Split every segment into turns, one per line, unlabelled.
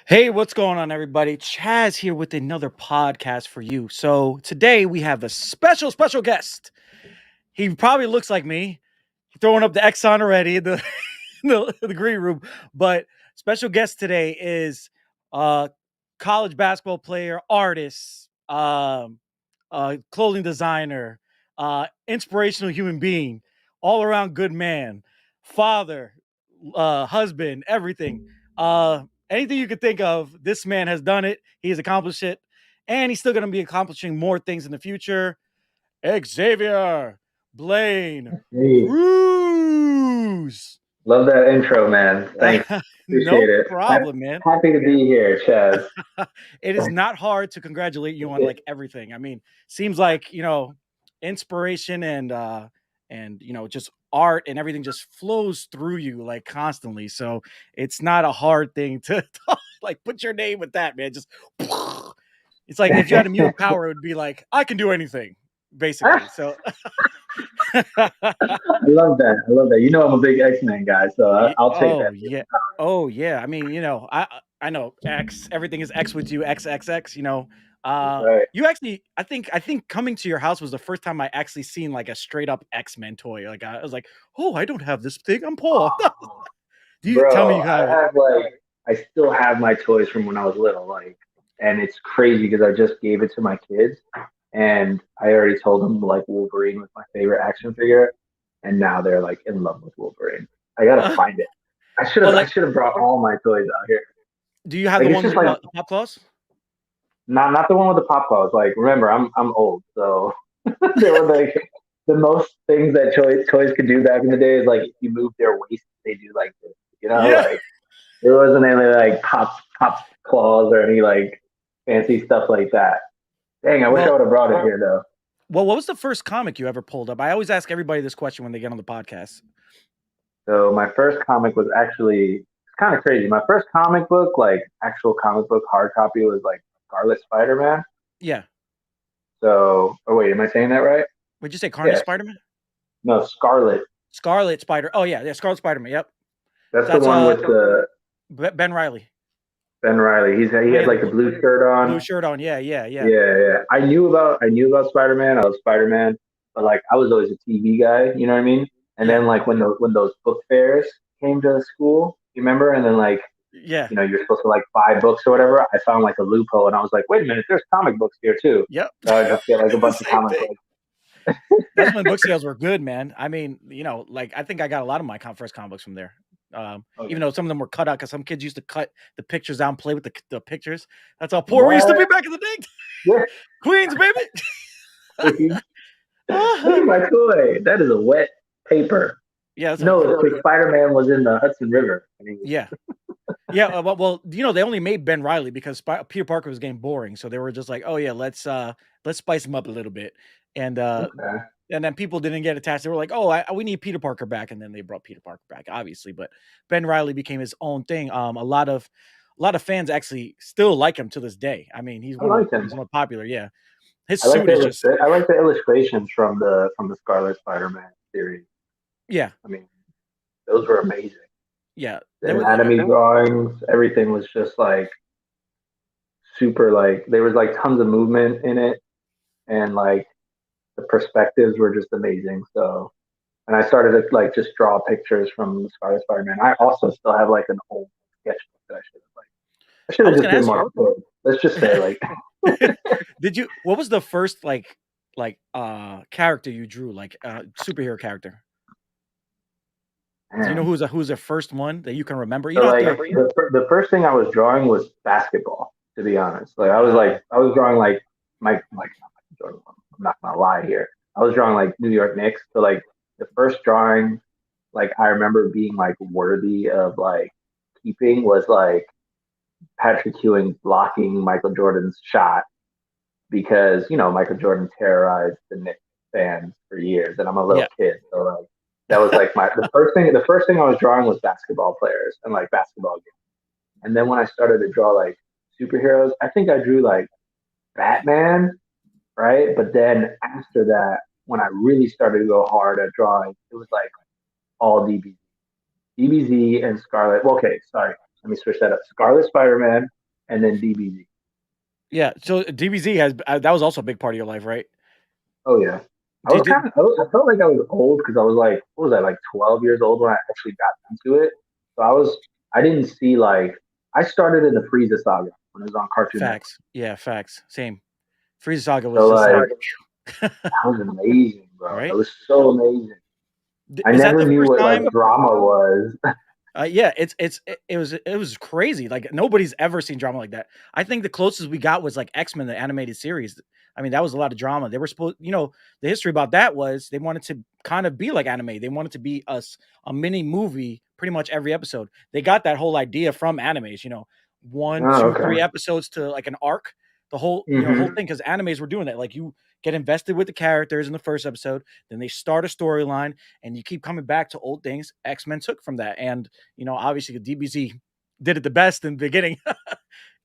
Hey, what's going on, everybody? Chaz here with another podcast for you. So today we have a special guest. He probably looks like me, throwing up the X on already in the the green room. But special guest today is college basketball player, artist, clothing designer, inspirational human being, all around good man, father, husband, everything. Anything you could think of, this man has done it. He has accomplished it, and he's still going to be accomplishing more things in the future. Xavier Blaine
Hey,
Cruz.
love that intro, man. Thanks.
No
Appreciate it.
problem, man.
Happy to be here, Chaz.
It is not hard to congratulate you on like everything. I mean, seems like inspiration and just art and everything just flows through you like constantly. So it's not a hard thing to like put your name with that, man. Just it's like if you had a mutant power, it would be like I can do anything, basically. So
I love that. I love that. You know, I'm a big X-Men guy, so I'll take
Oh
that.
yeah. Oh yeah. I mean, I know X. Everything is X with you. X X X.
Right.
You actually. I think coming to your house was the first time I actually seen like a straight up X Men toy. Like I was like, oh, I don't have this thing. I'm poor.
Oh,
Do you tell me
bro,
you have it?
I still have my toys from when I was little, and it's crazy because I just gave it to my kids, and I already told them like Wolverine was my favorite action figure, and now they're like in love with Wolverine. I gotta find it.
Well,
I
like,
should have brought all my toys out here.
do you have
Like
the
it's
one
just
with
like
the pop claws?
not the one with the pop balls. Like remember, I'm old, so there were like the most things that toys could do back in the day is like if you move their waist, they do like this.
Yeah.
Like there wasn't any like pop claws or any like fancy stuff like that. Dang, I wish I
Well,
would have brought it here though.
what was the first comic you ever pulled up? I always ask everybody this question when they get on the podcast.
So my first comic was actually it's kind of crazy. My first comic book, like actual comic book hard copy, was like Scarlet Spider-Man.
Yeah.
So, oh wait, am I saying that right?
Would you say Carnage
Yes.
Spider Man?
No, Scarlet.
Scarlet Spider. Oh yeah, Scarlet Spider Man. Yep.
That's the
That's
one with the
Ben Riley.
Ben Riley. He
When he
had
had the
like the blue shirt
blue
on.
shirt on. Yeah, yeah, yeah.
Yeah. I knew about Spider Man. I was Spider Man, but like I was always a TV guy. You know what I mean? And
Yeah.
then like when those book fairs came to school, you remember? And then like
Yeah.
you're supposed to like buy books or whatever. I found like a loophole, and I was like, wait a minute, there's comic books here too.
Yep.
So I just get like a bunch of
Same
comic
thing.
books.
That's when book sales were good, man. I mean, like I think I got a lot of my first comic books from there. Even
Okay.
though some of them were cut out because some kids used to cut the pictures out and play with the pictures. That's how poor we used to be
What?
back in the day.
Yeah.
Queens, baby.
Look at my toy. That is a wet paper.
Yeah, that's
No,
a
it's like Spider Man was in the Hudson River.
yeah. Yeah, well, they only made Ben Riley because Peter Parker was getting boring, so they were just like, "Oh yeah, let's spice him up a little bit," and
Okay.
and then people didn't get attached. They were like, "Oh, we need Peter Parker back," and then they brought Peter Parker back, obviously. But Ben Riley became his own thing. A lot of fans actually still like him to this day. I mean,
I like
he's
him.
one popular. Yeah, his suit is just
I like the illustrations from the Scarlet Spider Man series.
yeah,
I mean, those were amazing.
yeah.
The anatomy drawings, everything was just like super like there was like tons of movement in it and like the perspectives were just amazing. So and I started to like just draw pictures from the Scarlet Spider Man. I also still have like an old sketchbook that I should
I
have
was
just
gonna
been
ask you.
more prepared. Let's just say like
Did you? What was the first character you drew, like superhero character? Do you know
man.
who's the first one that you can remember? You
So
don't have
like
to.
the first thing I was drawing was basketball, to be honest.
Ah,
I was drawing like like not Michael Jordan. I'm not gonna lie here. I was drawing like New York Knicks. So like the first drawing, like I remember being like worthy of like keeping was like Patrick Ewing blocking Michael Jordan's shot because Michael Jordan terrorized the Knicks fans for years, and I'm a little
yeah.
kid, so like that was like my the first thing. The first thing I was drawing was basketball players and like basketball games. And then when I started to draw like superheroes, I think I drew like Batman, right? But then after that, when I really started to go hard at drawing, it was like all DBZ and Scarlet. Well, okay, sorry, let me switch that up. Scarlet Spider Man, and then DBZ.
Yeah. So DBZ has that was also a big part of your life, right?
Oh yeah. I was
Did
kind of, I felt like I was old because I was like, what was I, like 12 years old when I actually got into it. So I didn't see like, I started in the Frieza saga when it was on Cartoon Network.
facts. Yeah, facts. Same. Frieza Saga was
So
just
like,
like,
that was amazing, bro. That
right?
was so amazing. I
Is that
never
the
knew
first
what like
time?
drama was.
Yeah, it was crazy. Like nobody's ever seen drama like that. I think the closest we got was like X-Men, the animated series. I mean, that was a lot of drama. They were supposed, the history about that was they wanted to kind of be like anime. They wanted to be a mini movie pretty much every episode. They got that whole idea from animes, one,
Oh,
two, three
okay.
episodes to like an arc. The whole
Hmm.
thing, because animes were doing that. Like you get invested with the characters in the first episode, then they start a storyline, and you keep coming back to old things X-Men took from that. And obviously the DBZ did it the best in the beginning.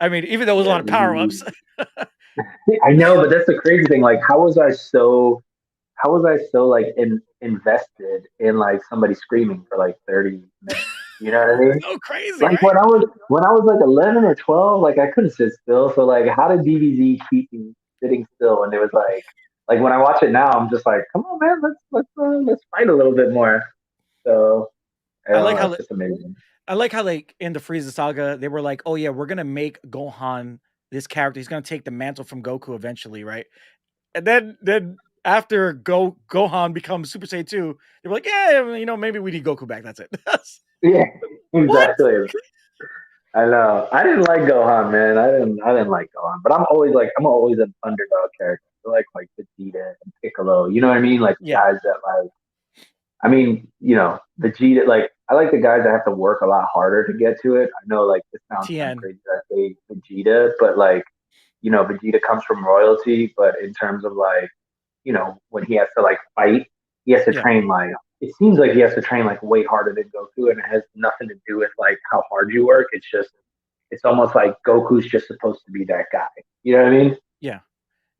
I mean, even though it was a
Yeah,
lot of power ups.
I know, but that's the crazy thing. Like, how was I so like invested in like somebody screaming for like 30 minutes? You know what I mean?
So crazy,
Like
right?
when I was like 11 or 12, like I couldn't sit still. So like, how did DBZ keep me sitting still? And it was like when I watch it now, I'm just like, come on, man, let's fight a little bit more. So I
I
don't
like
know,
how
it's just amazing.
I like how like in the Frieza saga they were like, oh yeah, we're gonna make Gohan this character. He's gonna take the mantle from Goku eventually, right? And then after Gohan becomes Super Saiyan 2, they were like, yeah, maybe we need Goku back. That's it.
Yeah,
What?
exactly. I know. I didn't like Gohan, man. I didn't like Gohan, but I'm always an underdog character. I like Vegeta and Piccolo. You know what I mean? Like
Yeah,
guys that like. I mean, Vegeta. Like I like the guys that have to work a lot harder to get to it. I know, like this sounds kind of
TN.
crazy that I say Vegeta, but like Vegeta comes from royalty. But in terms of like when he has to like fight, he has to
Yeah.
train like it seems like he has to train like way harder than Goku, and it has nothing to do with like how hard you work. It's almost like Goku's just supposed to be that guy. You know what I mean?
Yeah.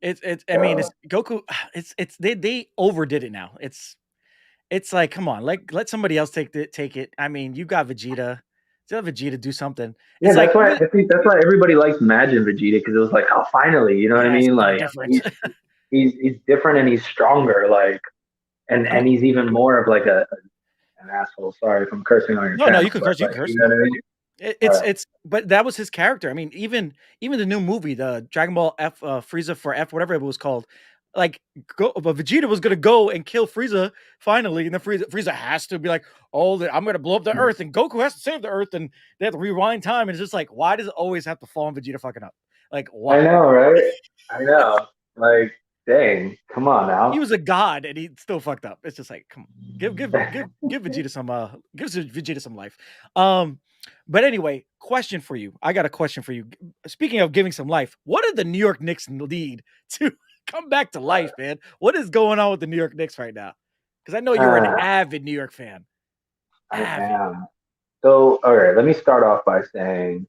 It's I mean,
So
it's Goku. It's they overdid it now. It's like, come on, like let somebody else take it. I mean, you got Vegeta. Let Vegeta do something.
yeah,
It's
that's
like
why
even
I think that's why everybody likes Majin Vegeta because it was like, oh, finally, you know what I
yeah,
mean?
something
Like
different.
he's different and he's stronger, like
I mean,
and he's even more of like an asshole. Sorry if I'm cursing on your
no,
channel,
you can
but
curse, you
like
can curse.
you know what I mean? All right.
But that was his character. I mean, even the new movie, the Dragon Ball F, Frieza for F, whatever it was called, like but Vegeta was gonna go and kill Frieza finally, and then Frieza has to be like, oh, I'm gonna blow up the Earth, and Goku has to save the Earth, and they have to rewind time, and it's just like, why does it always have to fall on Vegeta fucking up? Like,
I
why?
know, right? I know. Like, dang, come on
He
now.
was a god, and he still fucked up. It's just like, come on, give Vegeta some Vegeta some life. Um, but anyway, question for you. I got a question for you. Speaking of giving some life, what did the New York Knicks need to come back to life, man? What is going on with the New York Knicks right now? Because I know you're an
Uh,
avid New York fan.
I
Avid.
am. So, all right, let me start off by saying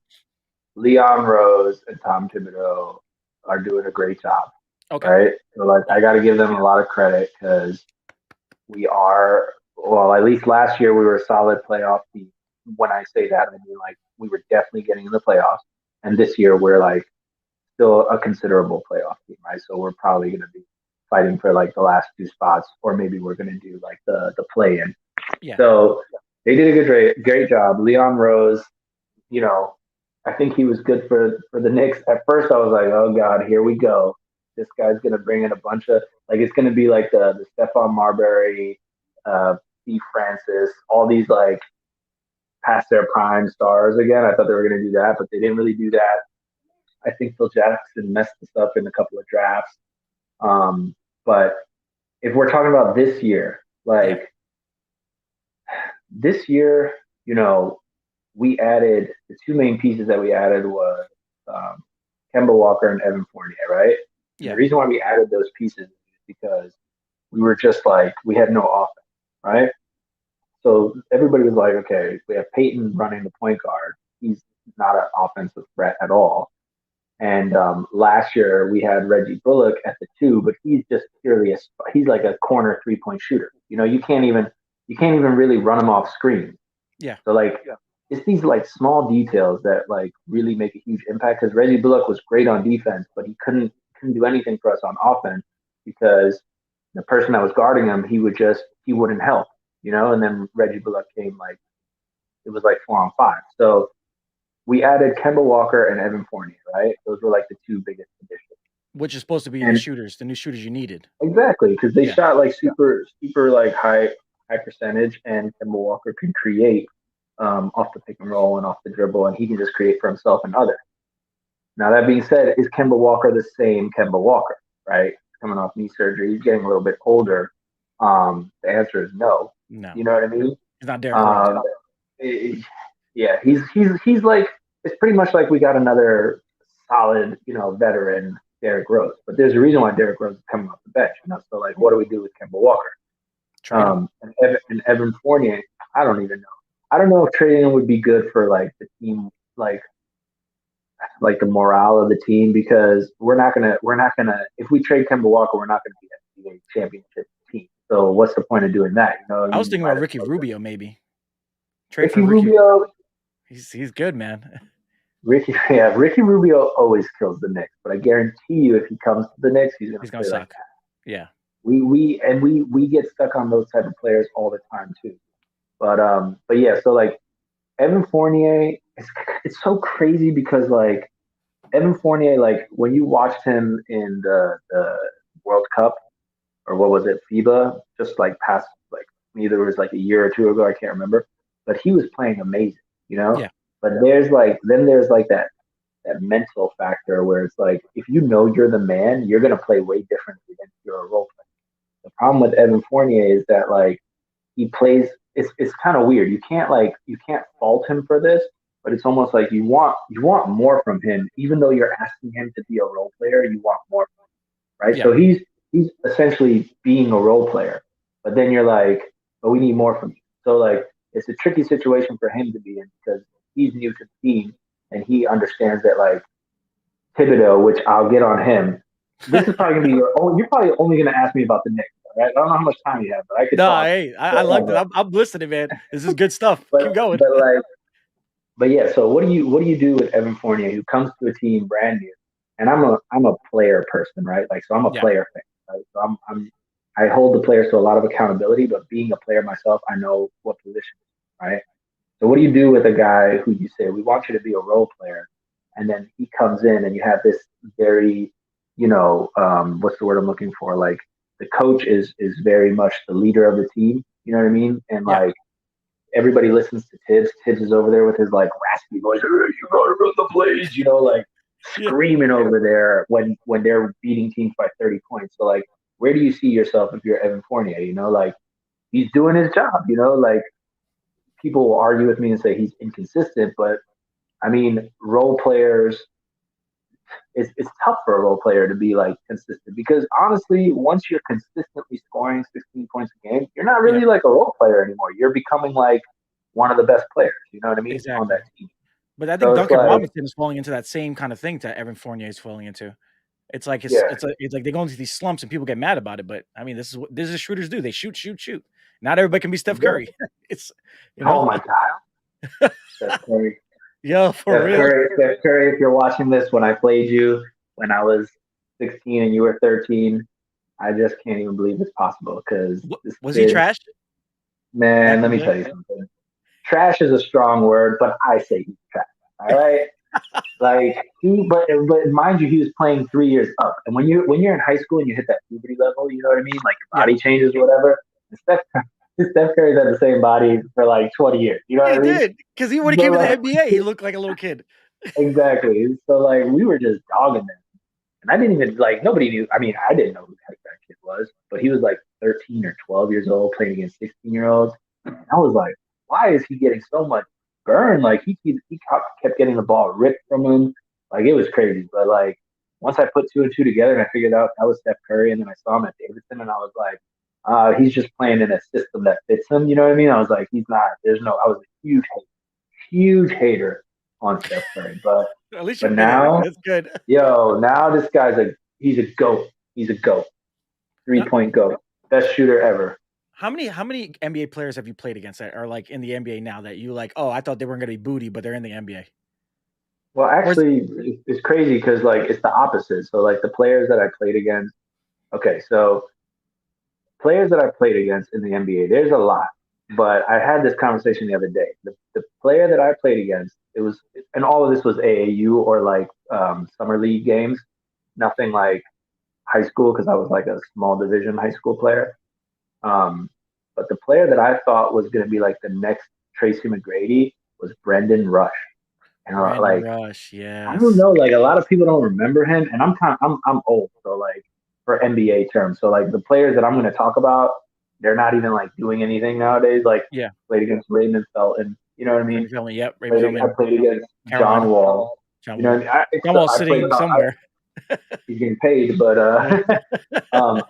Leon Rose and Tom Thibodeau are doing a great job,
Okay.
right? So, like,
Yeah.
I got to give them a lot of credit because we are, well, at least last year we were a solid playoff team. When I say that, I mean like we were definitely getting in the playoffs, and this year we're like still a considerable playoff team, right? So we're probably going to be fighting for like the last two spots, or maybe we're going to do like the play in.
Yeah.
So they did a great job. Leon Rose, you know, I think he was good for the Knicks. At first, I was like, oh God, here we go. This guy's gonna bring in a bunch of like it's gonna be like the Stephon Marbury, Steve Francis, all these like past their prime stars again. I thought they were gonna do that, but they didn't really do that. I think Phil Jackson messed this up in a couple of drafts. But if we're talking about this year,
Yeah.
like this year, you know, we added the two main pieces that we added was um, Kemba Walker and Evan Fournier, right? And the
Yeah.
reason why we added those pieces is because we were just like we had no offense, right? So everybody was like, okay, we have Peyton running the point guard. He's not an offensive threat at all. And last year we had Reggie Bullock at the two, but he's just purely he's like a corner 3-point shooter. You know, you can't even really run him off screen.
Yeah.
So like it's these like small details that like really make a huge impact. Because Reggie Bullock was great on defense, but he couldn't do anything for us on offense because the person that was guarding him, he wouldn't help, you know. And then Reggie Bullock came like it was like 4-on-5. So we added Kemba Walker and Evan Fournier, right? Those were like the two biggest additions.
Which is supposed to be the
And
shooters, the new shooters you needed.
exactly, because they
Yeah.
shot like super like high percentage, and Kemba Walker can create off the pick and roll and off the dribble, and he can just create for himself and others. Now that being said, is Kemba Walker the same Kemba Walker? Right, coming off knee surgery, he's getting a little bit older. The answer is no.
No.
You know what I mean?
He's not Derrick Rose.
Yeah, he's like it's pretty much like we got another solid, veteran Derrick Rose. But there's a reason why Derrick Rose is coming off the bench. So like, what do we do with Kemba Walker?
Trade him.
And Evan Fournier, I don't even know. I don't know if trading him would be good for like the team, like the morale of the team, because we're not gonna if we trade Kemba Walker, we're not gonna be a championship team. So what's the point of doing that?
I was thinking about Ricky Rubio maybe.
Trade Ricky Rubio.
He's good, man.
Ricky Rubio always kills the Knicks, but I guarantee you, if he comes to the Knicks, he's gonna play
suck.
Like that.
Yeah.
We get stuck on those type of players all the time too. But yeah, so like Evan Fournier, it's so crazy because like Evan Fournier, like when you watched him in the World Cup, or what was it, FIBA, just like past like either it was like a year or two ago, I can't remember, but he was playing amazing, you know.
Yeah.
But there's like that mental factor where it's like if you know you're the man, you're gonna play way differently than if you're a role player. The problem with Evan Fournier is that like he plays. It's kind of weird. You can't fault him for this, but it's almost like you want more from him, even though you're asking him to be a role player. You want more from him, right?
Yeah.
So he's essentially being a role player, but then you're like, but we need more from you. So like it's a tricky situation for him to be in because he's new to the team and he understands that like Thibodeau, which I'll get on him. This is probably gonna be you're probably only gonna ask me about the Knicks. Right? I don't know how much time you have, but I could.
No,
talk.
hey, I like that. I'm listening, man. This is good stuff. Keep going.
But yeah. So what do you do with Evan Fournier, who comes to a team brand new? And I'm a player person, right? Like, so I'm a player fan. Right? So I hold the players to a lot of accountability, but being a player myself, I know what position, right? So what do you do with a guy who you say we want you to be a role player, and then he comes in and you have this very, what's the word I'm looking for? Like the coach is very much the leader of the team. You know what I mean? And like everybody listens to Tibbs. Tibbs is over there with his like raspy voice. Hey, you gotta run the plays, like screaming over there when they're beating teams by 30 points. So like, where do you see yourself if you're Evan Fournier? Like he's doing his job. Like people will argue with me and say he's inconsistent, but I mean, role players. It's tough for a role player to be like consistent because honestly, once you're consistently scoring 16 points a game, you're not really like a role player anymore. You're becoming like one of the best players. You know what I mean?
Exactly.
On that team.
But I think Duncan Robinson is falling into that same kind of thing that Evan Fournier is falling into. It's like it's like they go into these slumps and people get mad about it. But I mean, this is shooters do. They shoot. Not everybody can be Steph Curry. It's
Oh my god, Steph Curry.
Yo, for real.
Steph Curry, if you're watching this, when I played you when I was 16 and you were 13, I just can't even believe it's possible. Because
was he trash?
Man, let me tell you something. Trash is a strong word, but I say he's trash. All right. Like but mind you, he was playing 3 years up, and when you're in high school and you hit that puberty level, you know what I mean? Like your body changes or whatever. Steph Curry's had the same body for like 20 years. You know what I mean?
He did, because when he came to the NBA, he looked like a little kid.
Exactly. So like we were just dogging them, and I didn't even nobody knew. I mean, I didn't know who that kid was, but he was like 13 or 12 years old playing against 16-year-olds. And I was like, why is he getting so much burn? Like he kept getting the ball ripped from him. Like it was crazy. But like once I put two and two together and I figured out that was Steph Curry, and then I saw him at Davidson, and I was like, he's just playing in a system that fits him. You know what I mean? I was like, he's not. I was a huge hater on Steph Curry, but
at least
but now
that's good.
Now this guy's he's a goat. He's a goat. 3-point goat. Best shooter ever.
how many NBA players have you played against that are like in the NBA now that you like? Oh, I thought they weren't going to be booty, but they're in the NBA.
Well,
Or is
actually, it's crazy because like it's the opposite. So like the players that I played against. Okay, so players that I played against in the NBA, there's a lot. But I had this conversation the other day. The player that I played against, it was, and all of this was AAU or like summer league games, nothing like high school because I was like a small division high school player. Um, but the player that I thought was going to be like the next Tracy McGrady was Brendan Rush. And
Brandon
like
Rush?
I don't
Yes.
know, like a lot of people don't remember him, and I'm old, so like for NBA terms, so like the players that I'm going to talk about, they're not even like doing anything nowadays. Like
Yeah.
played against Raymond Felton, you know what I
Raven
mean?
Feldman. Yep. Raven
I
Feldman.
played against John
Carolina.
Wall,
John
you know what I
Wall.
mean?
John Wall
I played.
sitting somewhere.
He's getting paid, but
Yeah.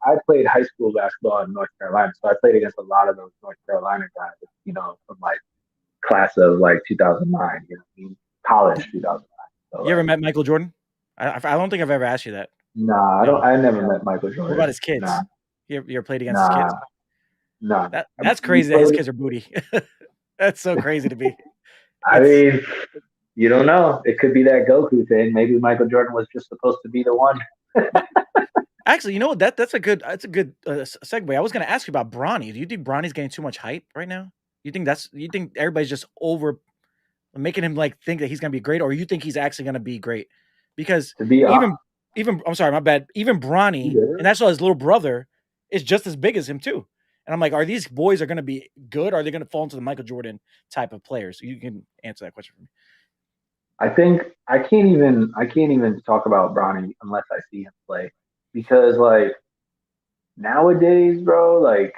I played high school basketball in North Carolina, so I played against a lot of those North Carolina guys, you know, from like class of like 2009, you know, what I mean? College 2009. So
You ever
like,
met Michael Jordan? I don't think I've ever asked you that.
nah, I don't.
No.
I never met Michael
What about
Jordan.
his
Nah,
kids? You ever played against his
nah,
kids?
nah.
That's
We
crazy that his
played.
kids are booty. That's so crazy to me.
I
It's
mean, you don't know. It could be that Goku thing. Maybe Michael Jordan was just supposed to be the one.
but actually, you know what? That's a good segue. I was going to ask you about Bronny. Do you think Bronny's getting too much hype right now? You think everybody's just over making him like think that he's going to be great, or you think he's actually going to be great? Because
To be honest,
even I'm sorry, my bad. Even Bronny, and that's why his little brother is just as big as him too. And I'm like, are these boys are going to be good? Or are they going to fall into the Michael Jordan type of players? You can answer that question for me.
I think I can't even talk about Bronny unless I see him play because like nowadays, bro, like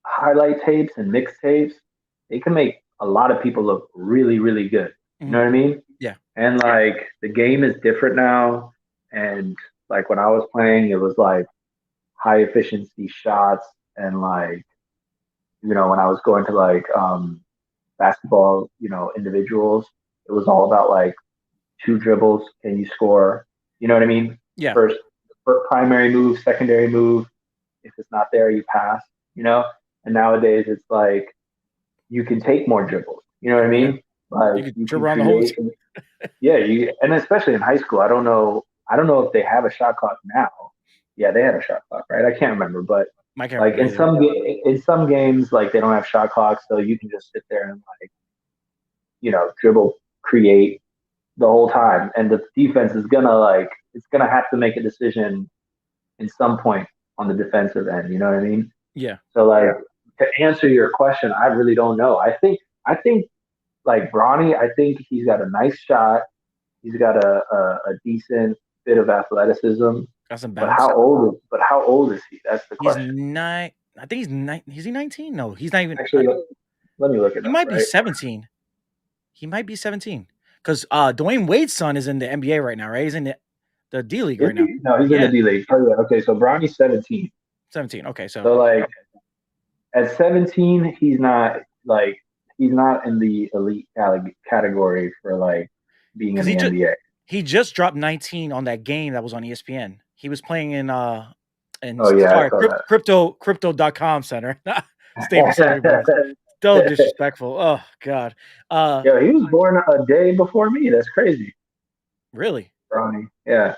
highlight tapes and mixtapes, they can make a lot of people look really, really good. You know
Mhm.
what I mean?
Yeah,
And like the game is different now. And like when I was playing, it was like high efficiency shots and like, you know, when I was going to like basketball, you know, individuals, it was all about like two dribbles, can you score? You know what I mean?
yeah,
First, first primary move, secondary move. If it's not there, you pass, you know? And nowadays it's like you can take more dribbles. You know what I
yeah.
mean? Like
You could
you can
dribble around the whole
create,
team.
yeah, you, and especially in high school, I don't know if they have a shot clock now. Yeah, they had a shot clock, right? I can't remember, but
I can't
like
remember either.
in some games, like they don't have shot clocks, so you can just sit there and like, you know, dribble, create the whole time, and the defense is gonna like it's gonna have to make a decision in some point on the defensive end. You know what I mean?
Yeah.
So like to answer your question, I really don't know. I think like Bronny, I think he's got a nice shot. He's got a decent bit of athleticism.
Got some bounce.
But how old is he? That's the
He's
question.
9. I think he's 9. Is he 19? No, he's not even.
Actually, let me look it
He
up.
might be
Right?
17. He might be 17 because Dwayne Wade's son is in the NBA right now, right? He's in the D League
Is
right now.
he? No, he's in the
Yeah,
D League. Oh yeah. Okay, so Bronny's 17.
17. Okay, so
So like at 17, he's not in the elite category for like being in
because
the NBA.
he just dropped 19 on that game that was on ESPN. He was playing in
Oh yeah, I
sorry,
saw
crypto.com center, Staples Center, boys.
that.
So disrespectful. Oh God. Uh
Yo, he was born a day before me. That's crazy,
really?
Ronnie. Yeah,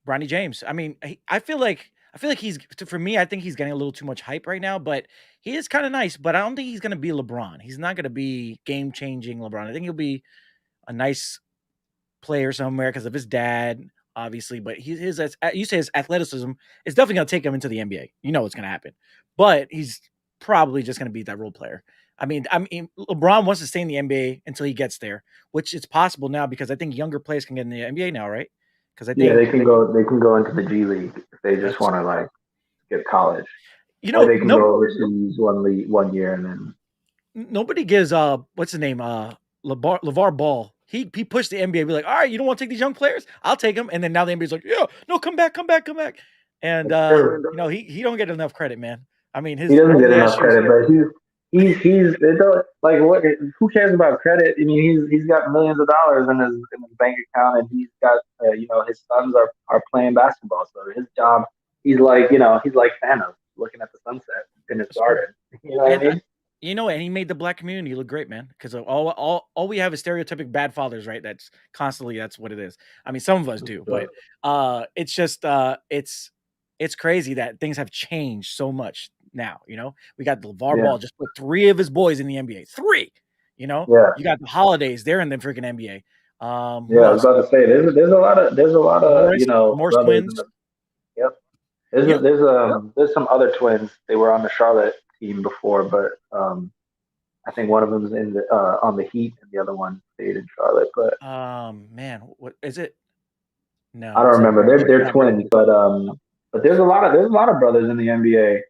Bronny James. I mean, I feel like he's for me. I think he's getting a little too much hype right now, but he is kind of nice. But I don't think he's going to be LeBron. He's not going to be game changing LeBron. I think he'll be a nice player somewhere because of his dad, obviously. But you say his athleticism is definitely going to take him into the NBA. You know what's going to happen. But he's probably just going to be that role player. I mean, LeBron wants to stay in the NBA until he gets there, which is possible now because I think younger players can get in the NBA now, right? Because I
yeah.
think
They can go into the G League if they just
that's
want to like skip college,
you
or
know
they can
no
go overseas 1 year and then.
nobody gives what's the name LeVar Ball. He pushed the NBA. Be like, all right, you don't want to take these young players? I'll take them. And then now the NBA's like, yeah, no, come back, come back, come back. And
It's true.
he don't get enough credit, man. I mean,
He
his
doesn't get
ugly ass
enough
shoes.
credit, but he's it don't, like what? Who cares about credit? I mean, he's got millions of dollars in his bank account, and he's got you know his sons are playing basketball, so his job he's like you know he's like Thanos. looking at the sunset in his
That's true.
garden. You know what I
And
mean?
and he made the black community look great, man. Because all we have is stereotypic bad fathers, right? That's constantly that's what it is. I mean, some of us do, but it's just it's crazy that things have changed so much now. You know, we got LeVar
Yeah,
Ball just put 3 of his boys in the NBA. 3. You know,
yeah,
you got the Holidays; they're in the freaking NBA.
yeah.
Who
I was
else?
about to say there's a lot of
Morris, Morris
brothers in
twins.
the. Yep.
You know,
There's some other twins. They were on the Charlotte team before, but I think one of them is in the on the Heat, and the other one stayed in Charlotte. But
man, what is it?
I
No,
don't
is it?
remember. They're
Not Brandon.
twins, but there's a lot of brothers in the NBA.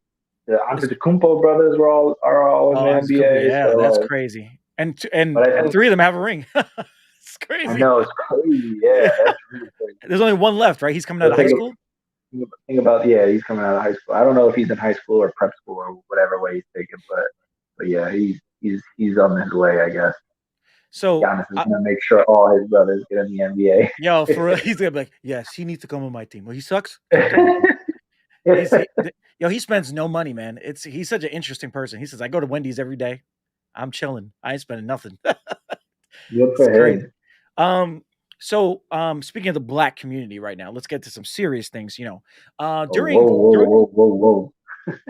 The
It's,
Antetokounmpo brothers are all in
oh,
the
I was Cooper.
NBA.
Yeah,
So
that's
like,
crazy.
but
And
I think
3 of them have a ring. It's
I
crazy.
know it's crazy. Yeah,
Yeah.
that's really crazy.
There's only one left, right? He's coming out
But
of high school.
think about yeah, he's coming out of high school. I don't know if he's in high school or prep school or whatever way he's taking, but yeah, he's on his way, I guess.
So,
Giannis is gonna make sure all his brothers get in the NBA.
yo, for real, he's gonna be like, yes, he needs to come on my team. Well, he sucks. Come to my team. Yo, he spends no money, man. He's such an interesting person. He says, I go to Wendy's every day. I'm chilling. I ain't spending nothing.
Good
It's
for
crazy.
him.
Speaking of the black community right now, let's get to some serious things. You know,
Oh, whoa.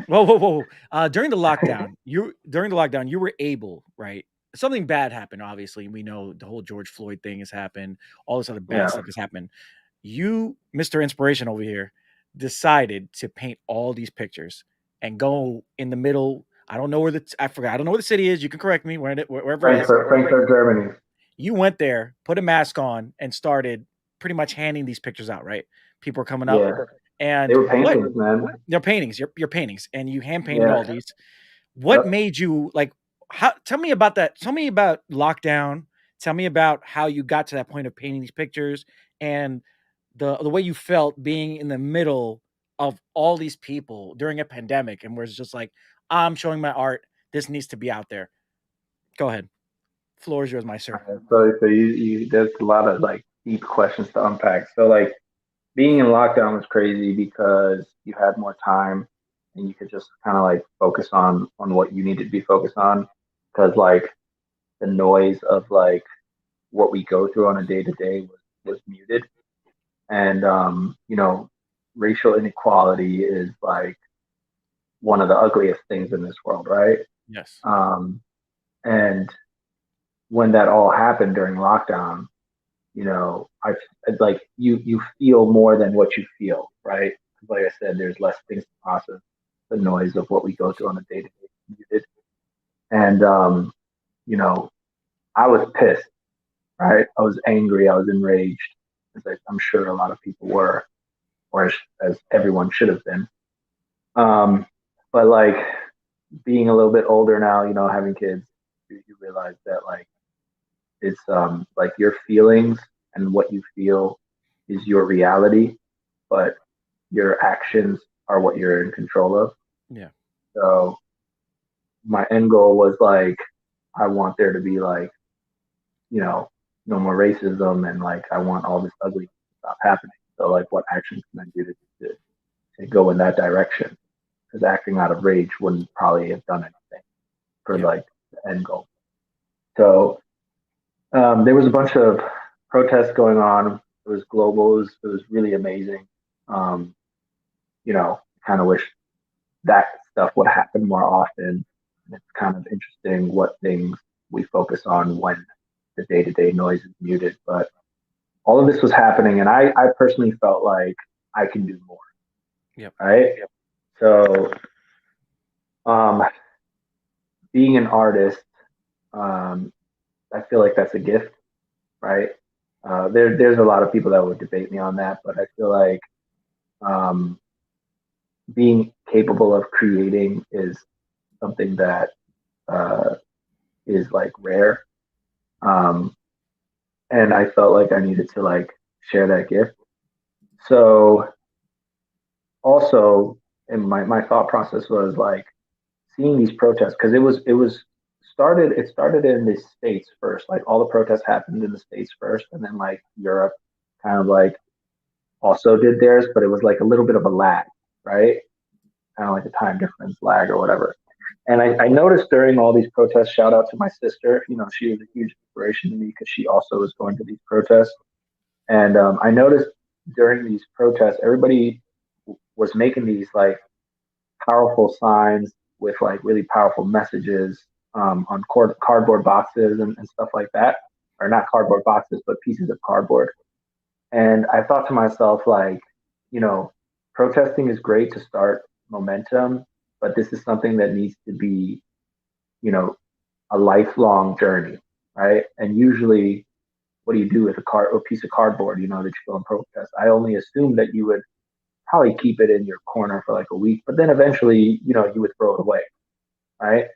whoa. During the lockdown, you were able, right? Something bad happened. Obviously, we know the whole George Floyd thing has happened. All this other bad
Yeah.
stuff has happened. You, Mr. Inspiration over here, decided to paint all these pictures and go in the middle. I don't know where I forgot. I don't know where the city is. You can correct me wherever it is.
Frankfurt, Germany.
You went there, put a mask on, and started pretty much handing these pictures out. Right? People are coming up,
Yeah.
and
They were paintings, man.
they're paintings. Your paintings, and you hand painted
Yeah.
all these. What
Yep.
made you like? How? Tell me about that. Tell me about lockdown. Tell me about how you got to that point of painting these pictures and the way you felt being in the middle of all these people during a pandemic, and where it's just like, I'm showing my art. This needs to be out there. Go ahead. Floor is yours, my sir.
So there's a lot of like deep questions to unpack. So like being in lockdown was crazy because you had more time and you could just kind of like focus on what you needed to be focused on because like the noise of like what we go through on a day to day was muted. And racial inequality is like one of the ugliest things in this world, right?
Yes.
And when that all happened during lockdown, I like you feel more than what you feel, right? Like I said, there's less things to process. The noise of what we go through on a day to day muted, and I was pissed, right? I was angry. I was enraged, as I'm sure a lot of people were, or as everyone should have been. But like being a little bit older now, having kids, you realize that like it's like your feelings and what you feel is your reality, but your actions are what you're in control of.
Yeah.
So my end goal was like I want there to be like, no more racism and like I want all this ugly to stop happening. So like what actions can I do to go in that direction? Because acting out of rage wouldn't probably have done anything for like the end goal. So there was a bunch of protests going on. It was global. It was really amazing. Kind of wish that stuff would happen more often. It's kind of interesting what things we focus on when the day-to-day noise is muted. But all of this was happening, and I personally felt like I can do more.
Yep.
Right. Yep. So, being an artist, I feel like that's a gift, right? There's a lot of people that would debate me on that, but I feel like being capable of creating is something that is like rare. And I felt like I needed to like share that gift. So also, and my thought process was like seeing these protests because it started in the States first. Like all the protests happened in the States first, and then like Europe kind of like also did theirs, but it was like a little bit of a lag, right? kind of like a time difference lag or whatever. And I noticed during all these protests, shout out to my sister, she was a huge inspiration to me because she also was going to these protests. And I noticed during these protests, everybody was making these like powerful signs with like really powerful messages on cardboard boxes and stuff like that, or not cardboard boxes, but pieces of cardboard. And I thought to myself, like, you know, protesting is great to start momentum, but this is something that needs to be, you know, a lifelong journey, right? And usually, what do you do with a piece of cardboard, that you go and protest? I only assumed that you would probably keep it in your corner for like a week, but then eventually, you would throw it away, right?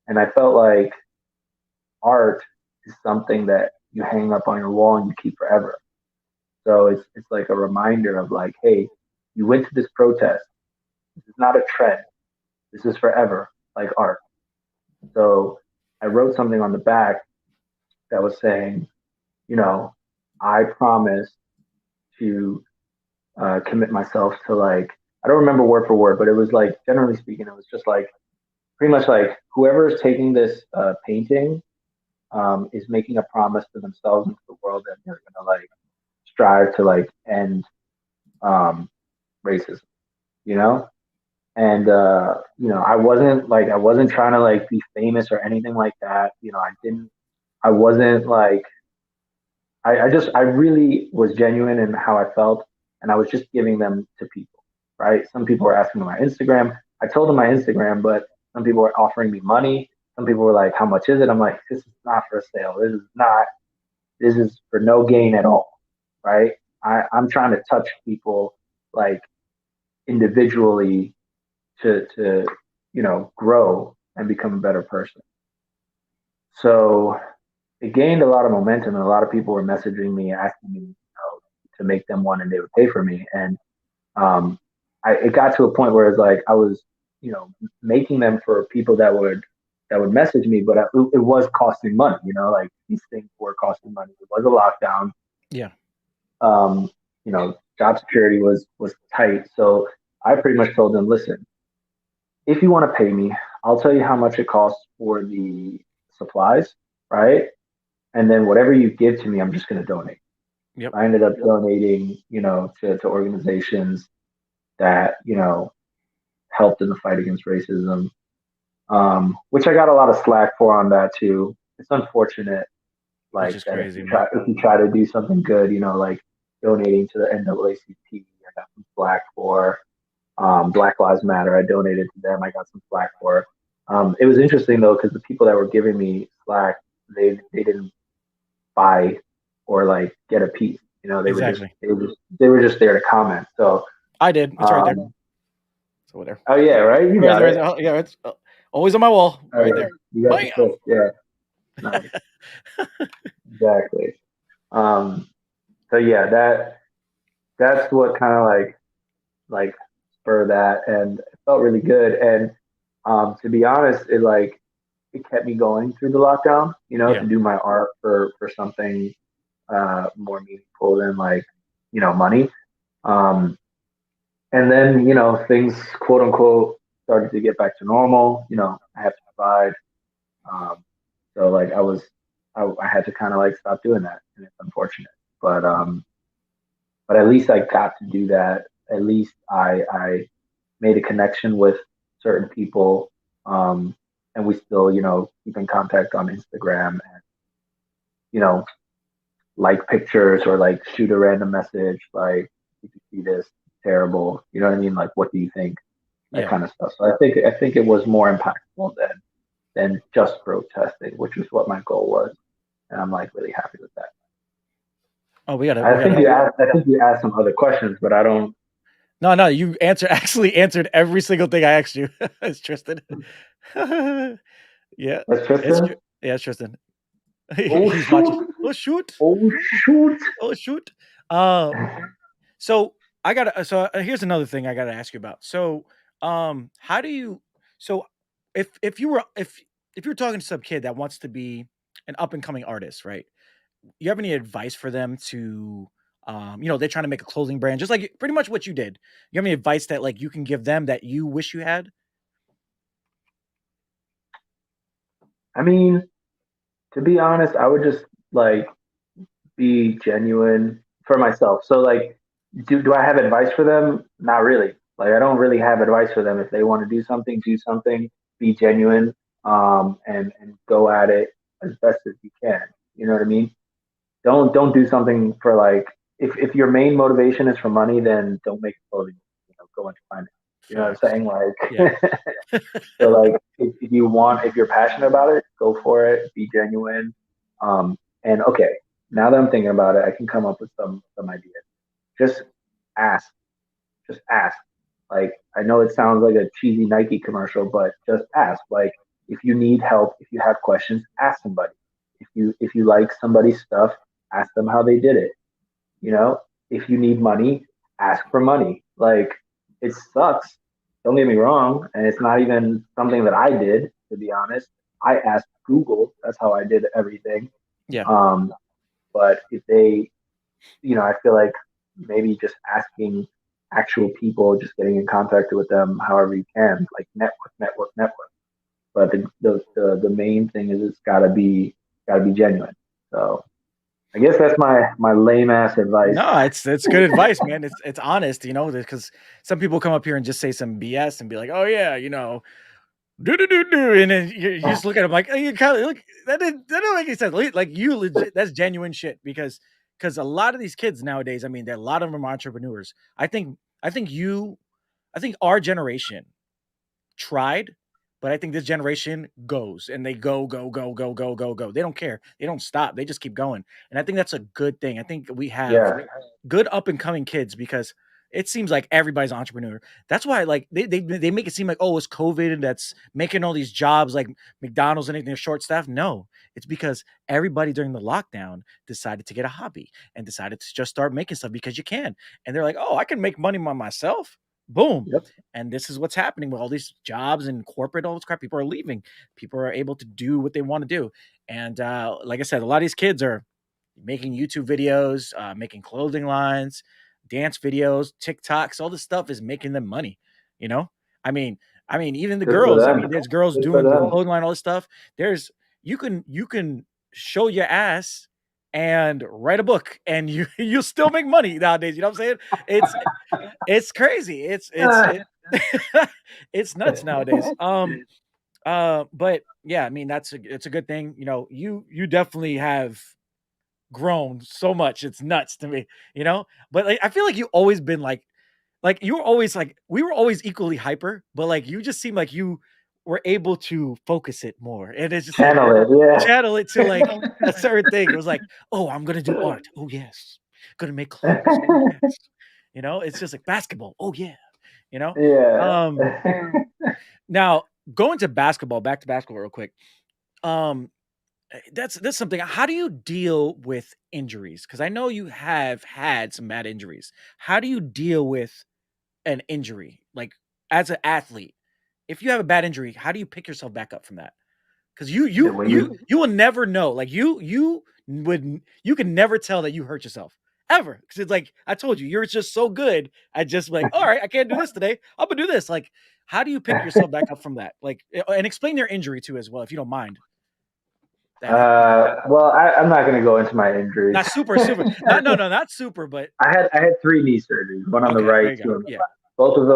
And I felt like art is something that you hang up on your wall and you keep forever. So it's like a reminder of like, hey, you went to this protest. This is not a trend. This is forever, like art. So I wrote something on the back that was saying, you know, I promise to commit myself to like, I don't remember word for word, but it was like, generally speaking, it was just like pretty much like whoever is taking this painting is making a promise to themselves and to the world that they're gonna like strive to like end um, racism, you know? And I wasn't trying to like be famous or anything like that. I wasn't like I really was genuine in how I felt, and I was just giving them to people, right? Some people were asking me my Instagram. I told them my Instagram, but some people were offering me money. Some people were like, "How much is it?" I'm like, "This is not for sale. This is not. This is for no gain at all, right? I'm trying to touch people like individually to grow and become a better person." So it gained a lot of momentum, and a lot of people were messaging me asking me, to make them one, and they would pay for me. And um, it got to a point where it's like I was, making them for people that would message me, but it was costing money. Like these things were costing money. It was a lockdown.
Yeah.
Um, job security was tight, so I pretty much told them, listen, if you want to pay me, I'll tell you how much it costs for the supplies, right? And then whatever you give to me, I'm just going to donate.
Yep.
I ended up donating, to organizations that, helped in the fight against racism, which I got a lot of slack for on that too. It's unfortunate,
Which
like
is
that
crazy, man.
if you try to do something good, like donating to the NAACP, I got some slack for. Black Lives Matter, I donated to them. I got some slack for. It was interesting though because the people that were giving me slack, they didn't buy or like get a piece.
Exactly.
They were just there to comment. So
I did. It's right there.
um,
It's over there.
oh yeah, right, you
Right
got
there.
it.
Yeah, it's always on my wall.
Oh
Right
yeah,
there.
you got the
Bam.
fifth. Yeah, nice, exactly. Um, so yeah, that's what kind of like spurred that, and it felt really good. And to be honest, it kept me going through the lockdown.
Yeah.
To do my art for something more meaningful than like money. Um, and then things quote unquote started to get back to normal. I have to provide. Um, so like I had to kind of like stop doing that, and it's unfortunate. But at least I got to do that. At least I made a connection with certain people, and we still keep in contact on Instagram and you know like pictures or like shoot a random message like, "Did you see this? Terrible." You know what I mean? Like, what do you think? That
Yeah.
kind of stuff. So I think it was more impactful than just protesting, which was what my goal was, and I'm like really happy with that.
Oh, we gotta. We
I think
gotta.
you asked some other questions, but I don't.
No, no. You actually answered every single thing I asked you. It's Tristan. Yeah.
That's
It's
Tristan.
yeah. It's Tristan.
Oh
He's watching.
shoot!
Oh shoot.
Oh shoot!
Oh shoot. Um. So I gotta. So here's another thing I gotta ask you about. So, how do you? So, if you were if you're talking to some kid that wants to be an up and coming artist, right? You have any advice for them to They're trying to make a clothing brand, just like pretty much what you did. You have any advice that like you can give them that you wish you had?
I mean, to be honest, I would just like be genuine for myself. So like, do I have advice for them? Not really. Like I don't really have advice for them. If they want to do something, be genuine, and go at it as best as you can. You know what I mean? Don't do something for like if your main motivation is for money, then don't make clothing. Go into finance. You know what I'm
Facts.
saying?
Yeah.
Like, so like if you're passionate about it, go for it. Be genuine. And okay, now that I'm thinking about it, I can come up with some ideas. Just ask. Just ask. Like I know it sounds like a cheesy Nike commercial, but just ask. Like if you need help, if you have questions, ask somebody. If you like somebody's stuff, ask them how they did it. You know, if you need money, ask for money. Like it sucks. Don't get me wrong, and it's not even something that I did, to be honest. I asked Google. That's how I did everything.
Yeah.
Um, but if they, I feel like maybe just asking actual people, just getting in contact with them, however you can, like network, network, network. But the main thing is it's gotta be genuine. So I guess that's my lame ass advice.
No, it's good advice, man. It's honest, because some people come up here and just say some BS and be like, "Oh yeah, do do do do," and then you just look at them like, oh, you kind of look that don't make any sense. Like you legit, that's genuine shit because a lot of these kids nowadays, I mean, a lot of them are entrepreneurs. I think I think our generation tried, but I think this generation goes and they go, go, go, go, go, go, go. They don't care. They don't stop. They just keep going. And I think that's a good thing. I think we have
Yeah,
good up and coming kids because it seems like everybody's an entrepreneur. That's why like they make it seem like, oh, it's COVID and that's making all these jobs like McDonald's and anything they're short staffed. No, it's because everybody during the lockdown decided to get a hobby and decided to just start making stuff because you can. And they're like, oh, I can make money by myself. Boom.
yep,
And this is what's happening with all these jobs and corporate, all this crap. People are leaving. People are able to do what they want to do. And like I said, a lot of these kids are making YouTube videos, making clothing lines, dance videos, TikToks. All this stuff is making them money. You know, I mean, even the
good for
girls. I
them.
mean, there's girls
Good for
doing the
them.
clothing line, all this stuff. There's you can show your ass and write a book, and you still make money nowadays. You know what I'm saying? It's it's crazy. It's nuts nowadays. But yeah, I mean it's a good thing. You definitely have grown so much. It's nuts to me, But like I feel like you always been like you were always like we were always equally hyper, but like you just seem like you were able to focus it more. And it's just like
Channel it.
channel it to like a certain thing. It was like, oh, I'm gonna do art. Oh yes. Gonna make clothes. Oh
Yeah.
yes. It's just like basketball. Oh yeah. You know?
Yeah.
Um Now going to basketball, back to basketball real quick. Um that's something. How do you deal with injuries? Because I know you have had some bad injuries. How do you deal with an injury? Like as an athlete, if you have a bad injury, how do you pick yourself back up from that? Because you
The
you
way
you
you
you will never know. Like you can never tell that you hurt yourself ever. Because it's like I told you, you're just so good at just like, all right, I can't do this today. I'm gonna do this. Like, how do you pick yourself back up from that? Like, and explain your injury too as well, if you don't mind. That
well, I'm not gonna go into my injuries.
not super, super. Not no, no, not super, but
I had three knee surgeries, one on the
okay, there
right,
you go.
two on the
Yeah.
left. Both of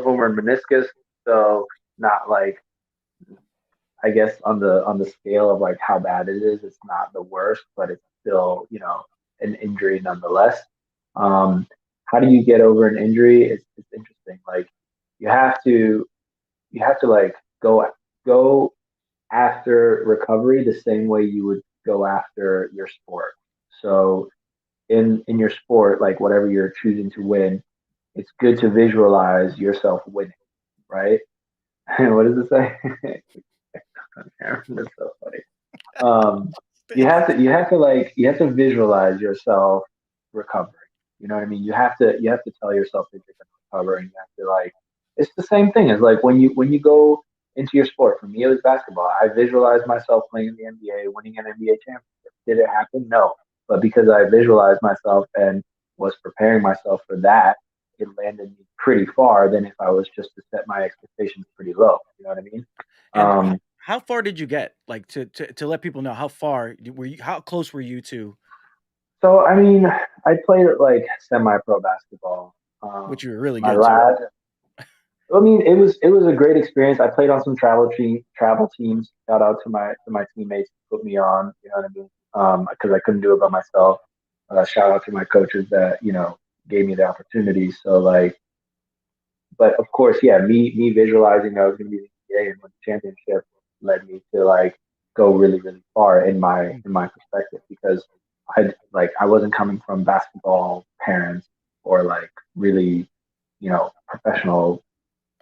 them were meniscus, so not like I guess on the scale of like how bad it is, it's not the worst, but it's still an injury nonetheless. Um, how do you get over an injury? It's interesting. Like you have to like go after recovery the same way you would go after your sport. So in your sport, like whatever you're choosing to win, it's good to visualize yourself winning, right? What does it say? That's so funny. Um, you have to visualize yourself recovering. You know what I mean? You have to tell yourself that you're going to recover, and you have to like. It's the same thing as like when you go into your sport. For me, it was basketball. I visualized myself playing in the NBA, winning an NBA championship. Did it happen? No, but because I visualized myself and was preparing myself for that, it landed me pretty far than if I was just to set my expectations pretty low. You know what I mean?
And
Um,
how far did you get? Like to let people know how far were you? How close were you to
so I mean, I played like semi-pro basketball.
what you were really
My
good to?
last, I mean, it was a great experience. I played on some travel teams. Shout out to my teammates who put me on. You know what I mean? Because I couldn't do it by myself. Shout out to my coaches that gave me the opportunity. So like, but of course, yeah, me visualizing that I was going to be in the NBA and win the championship led me to like go really really far in my
Mm.
perspective because I wasn't coming from basketball parents or like really professional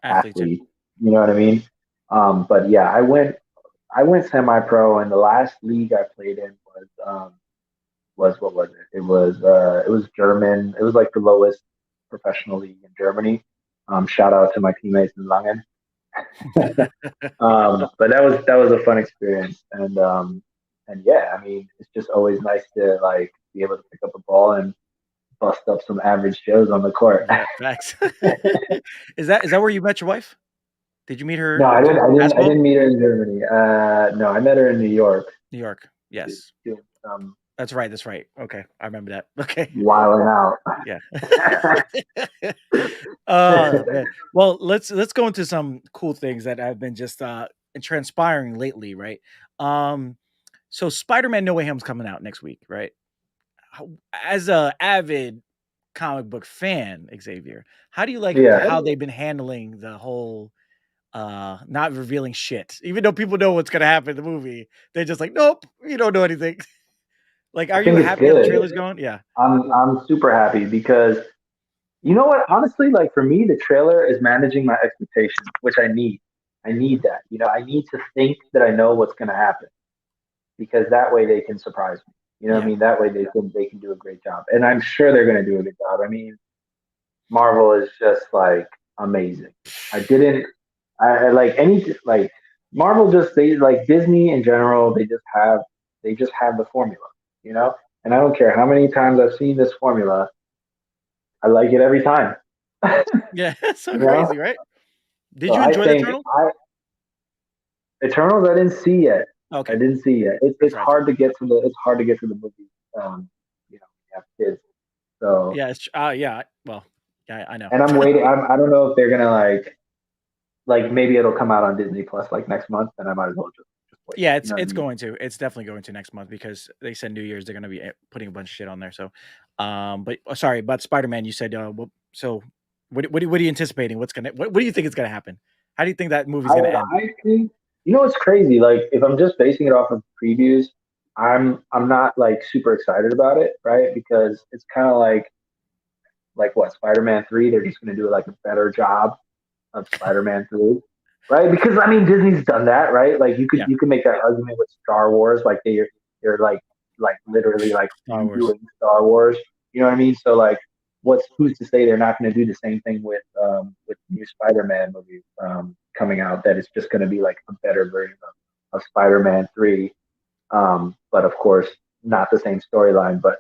Athlete too.
athlete. You know what I mean? But yeah, I went semi-pro, and the last league I played in was what was it? It was German. It was like the lowest professional league in Germany. Shout out to my teammates in Langen. But that was a fun experience, and yeah, I mean, it's just always nice to like be able to pick up a ball and bust up some average Joes on the court.
Yeah, facts. Is that where you met your wife? Did you meet
No,
her
I didn't. I
doing
didn't. I
basketball?
didn't meet her in Germany. No, I met her in New York.
New York.
She was
Yes.
doing some
That's right. That's right. Okay. I remember that. Okay.
wilding out.
Yeah. Man. Well, let's go into some cool things that have been just transpiring lately, right? Um so Spider-Man No Way Home's coming out next week, right? As a avid comic book fan, Xavier, how do you like
Yeah.
how they've been handling the whole not revealing shit? Even though people know what's gonna happen in the movie, they're just like, nope, you don't know anything. Like,
I
are you
think it's
happy how the
good.
trailer's going? Yeah.
I'm super happy because you know what? Honestly, like for me, the trailer is managing my expectations, which I need. I need that. I need to think that I know what's going to happen because that way they can surprise me. You know what I
Yeah.
mean? That way they can do a great job, and I'm sure they're going to do a good job. I mean, Marvel is just like amazing. I didn't. I like any like Marvel just they like Disney in general. They just have the formula, you know. And I don't care how many times I've seen this formula. I like it every time.
Yeah, that's so
You know.
crazy, right? Did
So
you
I
enjoy the
think
Eternal?
Eternals I didn't see yet. I
Okay,
didn't see yet. It's
that's right.
hard to get to the movie. You have kids. So
Yeah, yeah. Well, yeah, I know.
and I'm waiting. I don't know if they're gonna like maybe it'll come out on Disney Plus like next month, and I might as well just wait.
Yeah,
You know what I
it's
mean?
going to. It's definitely going to next month because they said New Year's they're going to be putting a bunch of shit on there. So, but sorry about Spider-Man. You said, so what are you anticipating? What do you think is gonna happen? How do you think that movie's
I
gonna end?
I think it's crazy. Like if I'm just basing it off of previews, I'm not like super excited about it, right? Because it's kind of like what Spider-Man 3. They're just gonna do like a better job of Spider-Man 3, right? Because I mean Disney's done that, right? Like you could
Yeah,
you could make that argument with Star Wars, like they're like literally like
Star Wars.
redoing Star Wars. You know what I mean? So like, who's to say they're not going to do the same thing with new Spider-Man movies coming out? That it's just going to be like a better version of Spider-Man 3, but of course not the same storyline, but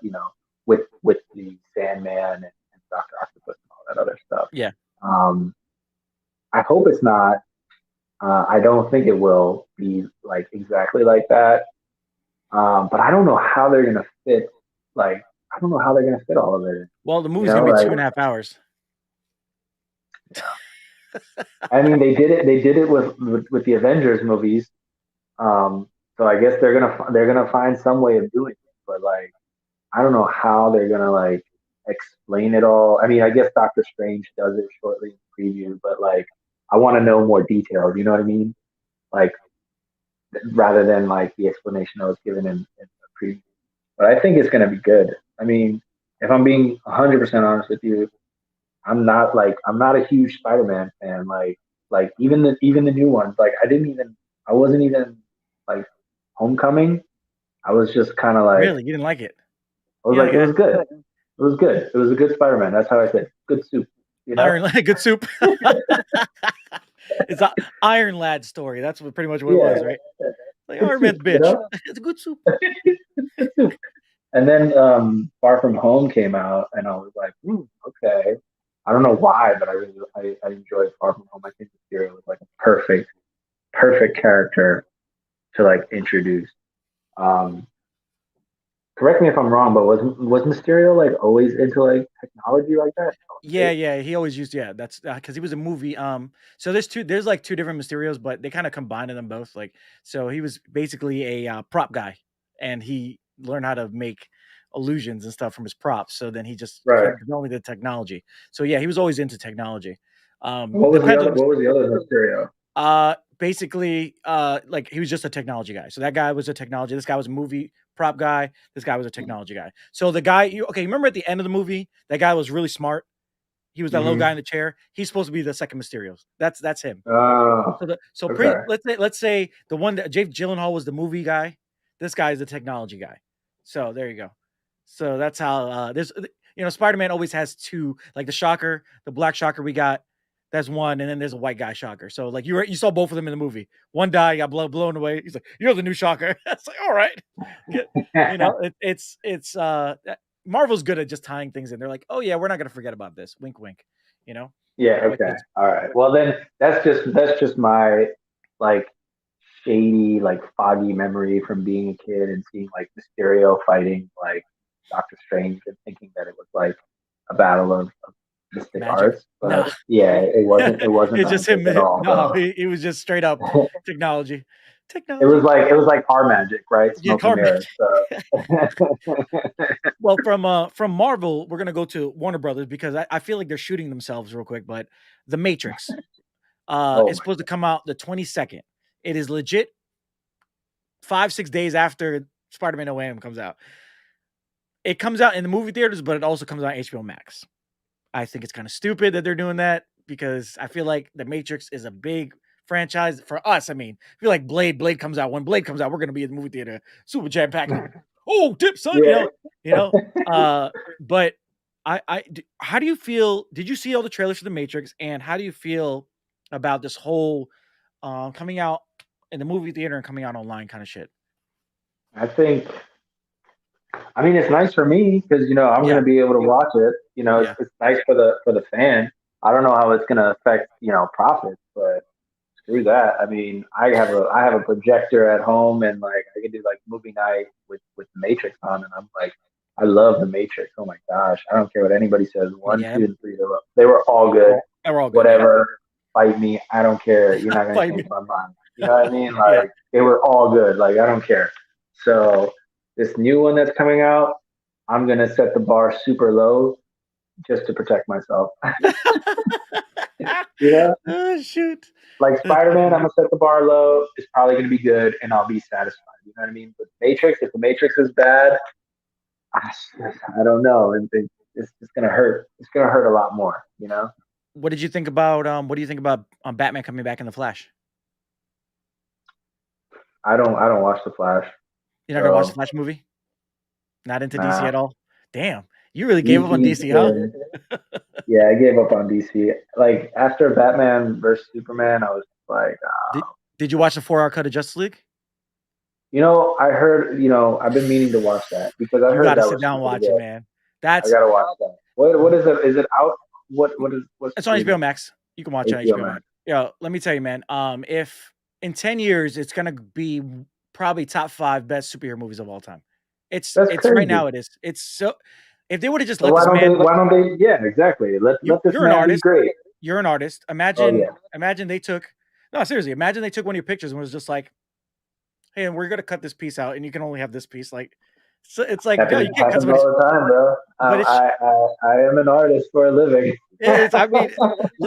with the Sandman and Doctor Octopus and all that other stuff.
Yeah.
Um, I hope it's not. I don't think it will be like exactly like that. But I don't know how they're gonna fit. Like, I don't know how they're gonna fit all of it.
Well, the
You
movie's
know,
gonna be
like,
2.5 hours.
yeah. I mean, they did it. They did it with the Avengers movies. So I guess they're gonna find some way of doing it. But like, I don't know how they're gonna like explain it all. I mean, I guess Doctor Strange does it shortly in the preview, but like, I want to know more details. You know what I mean? Like, rather than like the explanation I was given in the preview. But I think it's going to be good. I mean, if I'm being 100% honest with you, I'm not a huge Spider-Man fan. Like even the new ones. Like I wasn't even like Homecoming. I was just kind of like
Really, you didn't like it?
I was
Yeah,
like it
yeah.
was good. It was good. It was a good Spider-Man. That's how I said good soup. You know?
Iron Lad, good soup. It's a Iron Lad story. That's pretty much what it
Yeah,
was, right? Like
good
Iron
soup.
Man's
You
bitch.
know?
It's a good soup.
Good soup. And then Far From Home came out, and I was like, okay. I don't know why, but I enjoyed Far From Home. I think Mysterio was like a perfect character to like introduce. Um, Correct me if I'm wrong, but was Mysterio like always into like technology like that?
Yeah, yeah, he always used that's because he was a movie. So there's like two different Mysterios, but they kind of combined them both. Like, so he was basically a prop guy, and he learned how to make illusions and stuff from his props. So then he
Right.
only did technology. So yeah, he was always into technology.
What was the
Depends
other?
on
What was the other Mysterio?
basically like he was just a technology guy. So that guy was a technology. This guy was a movie prop guy. This guy was a technology guy. So the guy, okay, remember at the end of the movie, that guy was really smart. He was that little guy
Mm-hmm.
in the chair. He's supposed to be the second Mysterios. That's him.
Oh,
So
okay.
let's say the one that Jake Gyllenhaal was the movie guy. This guy is the technology guy. So there you go. So that's how there's Spider-Man always has two, like the Shocker, the Black Shocker we got. That's one, and then there's a white guy Shocker. So like you saw both of them in the movie. One guy got blown away. He's like, "You're the new Shocker." It's like, all right, it's Marvel's good at just tying things in. They're like, "Oh yeah, we're not gonna forget about this." Wink, wink. You know,
Yeah.
which
Okay.
is
All right. Well, then that's just my like shady, like foggy memory from being a kid and seeing like Mysterio fighting like Doctor Strange and thinking that it was like a battle of mystic
magic.
arts.
Nah,
But yeah, it wasn't
it's just
magic
him.
at all,
No,
bro.
he was just straight up technology.
It was
Technology.
like it was like car magic, right?
Yeah,
Smoke and
car
mirrors.
magic.
So
Well, from Marvel, we're gonna go to Warner Brothers because I feel like they're shooting themselves real quick. But The Matrix
oh
is
my
supposed to come out the 22nd. It is legit 5-6 days after Spider-Man No Way Home comes out. It comes out in the movie theaters, but it also comes out on HBO Max. I think it's kind of stupid that they're doing that because I feel like The Matrix is a big franchise for us. I mean, I feel like Blade comes out. When Blade comes out, we're gonna be in the movie theater, super jam packed. Oh, dip, son,
yeah.
you know. Uh, but how do you feel? Did you see all the trailers for The Matrix, and how do you feel about this whole coming out in the movie theater and coming out online kind of shit?
I think I mean, it's nice for me because I'm
Yeah,
gonna be able to watch it. It's,
yeah,
it's nice for the fan. I don't know how it's gonna affect profits, but screw that. I mean, I have a projector at home, and like I can do like movie night with the Matrix on, and I'm like, I love the Matrix. Oh my gosh, I don't care what anybody says. One,
yeah.
two, and three, they were all good.
We're all good. Yeah,
Whatever, fight me. I don't care. You're not gonna
fight
change
me.
my mind. You know what I mean?
Yeah.
Like they were all good. Like I don't care. So this new one that's coming out, I'm gonna set the bar super low just to protect myself. You know,
Oh shoot.
like
That's so
Spider-Man, I'm
funny.
gonna set the bar low. It's probably gonna be good, and I'll be satisfied. You know what I mean? But Matrix, if the Matrix is bad, I don't know, and it's gonna hurt. It's gonna hurt a lot more.
What did you think about what do you think about Batman coming back in the Flash?
I don't watch the Flash,
You're not gonna watch the
so
Flash movie? Not into DC
nah.
at all? Damn. You really gave up on
DC,
DC, huh?
yeah, I gave up on DC. Like after Batman versus Superman, I was like,
Did did you watch the 4 hour cut of Justice League?
I heard, I've been meaning to watch that because I
You
heard
gotta
that
sit
was
down and
super
watch it,
good.
man.
I
That's
gotta watch that. What is it? Is it out? What's
it's
the
on HBO
streaming?
Max. You can watch it on
HBO
HBO
Max.
Max. Yeah, let me tell you, man. If in 10 years it's gonna be probably top 5 best superhero movies of all time.
That's
It's right
crazy.
now it is. It's so if they would have just
So
let
why
this
don't they?
man
Why don't they? Yeah, exactly. Let this
you're an
man be
artist.
great.
You're an artist.
Oh
Imagine
yeah,
imagine they took no, seriously, imagine they took one of your pictures and was just like, "Hey, we're gonna cut this piece out, and you can only have this piece." Like, so it's like, no,
happens
you can't cut
happens
somebody's.
all the time, bro.
But
I am an artist for a living.
I mean,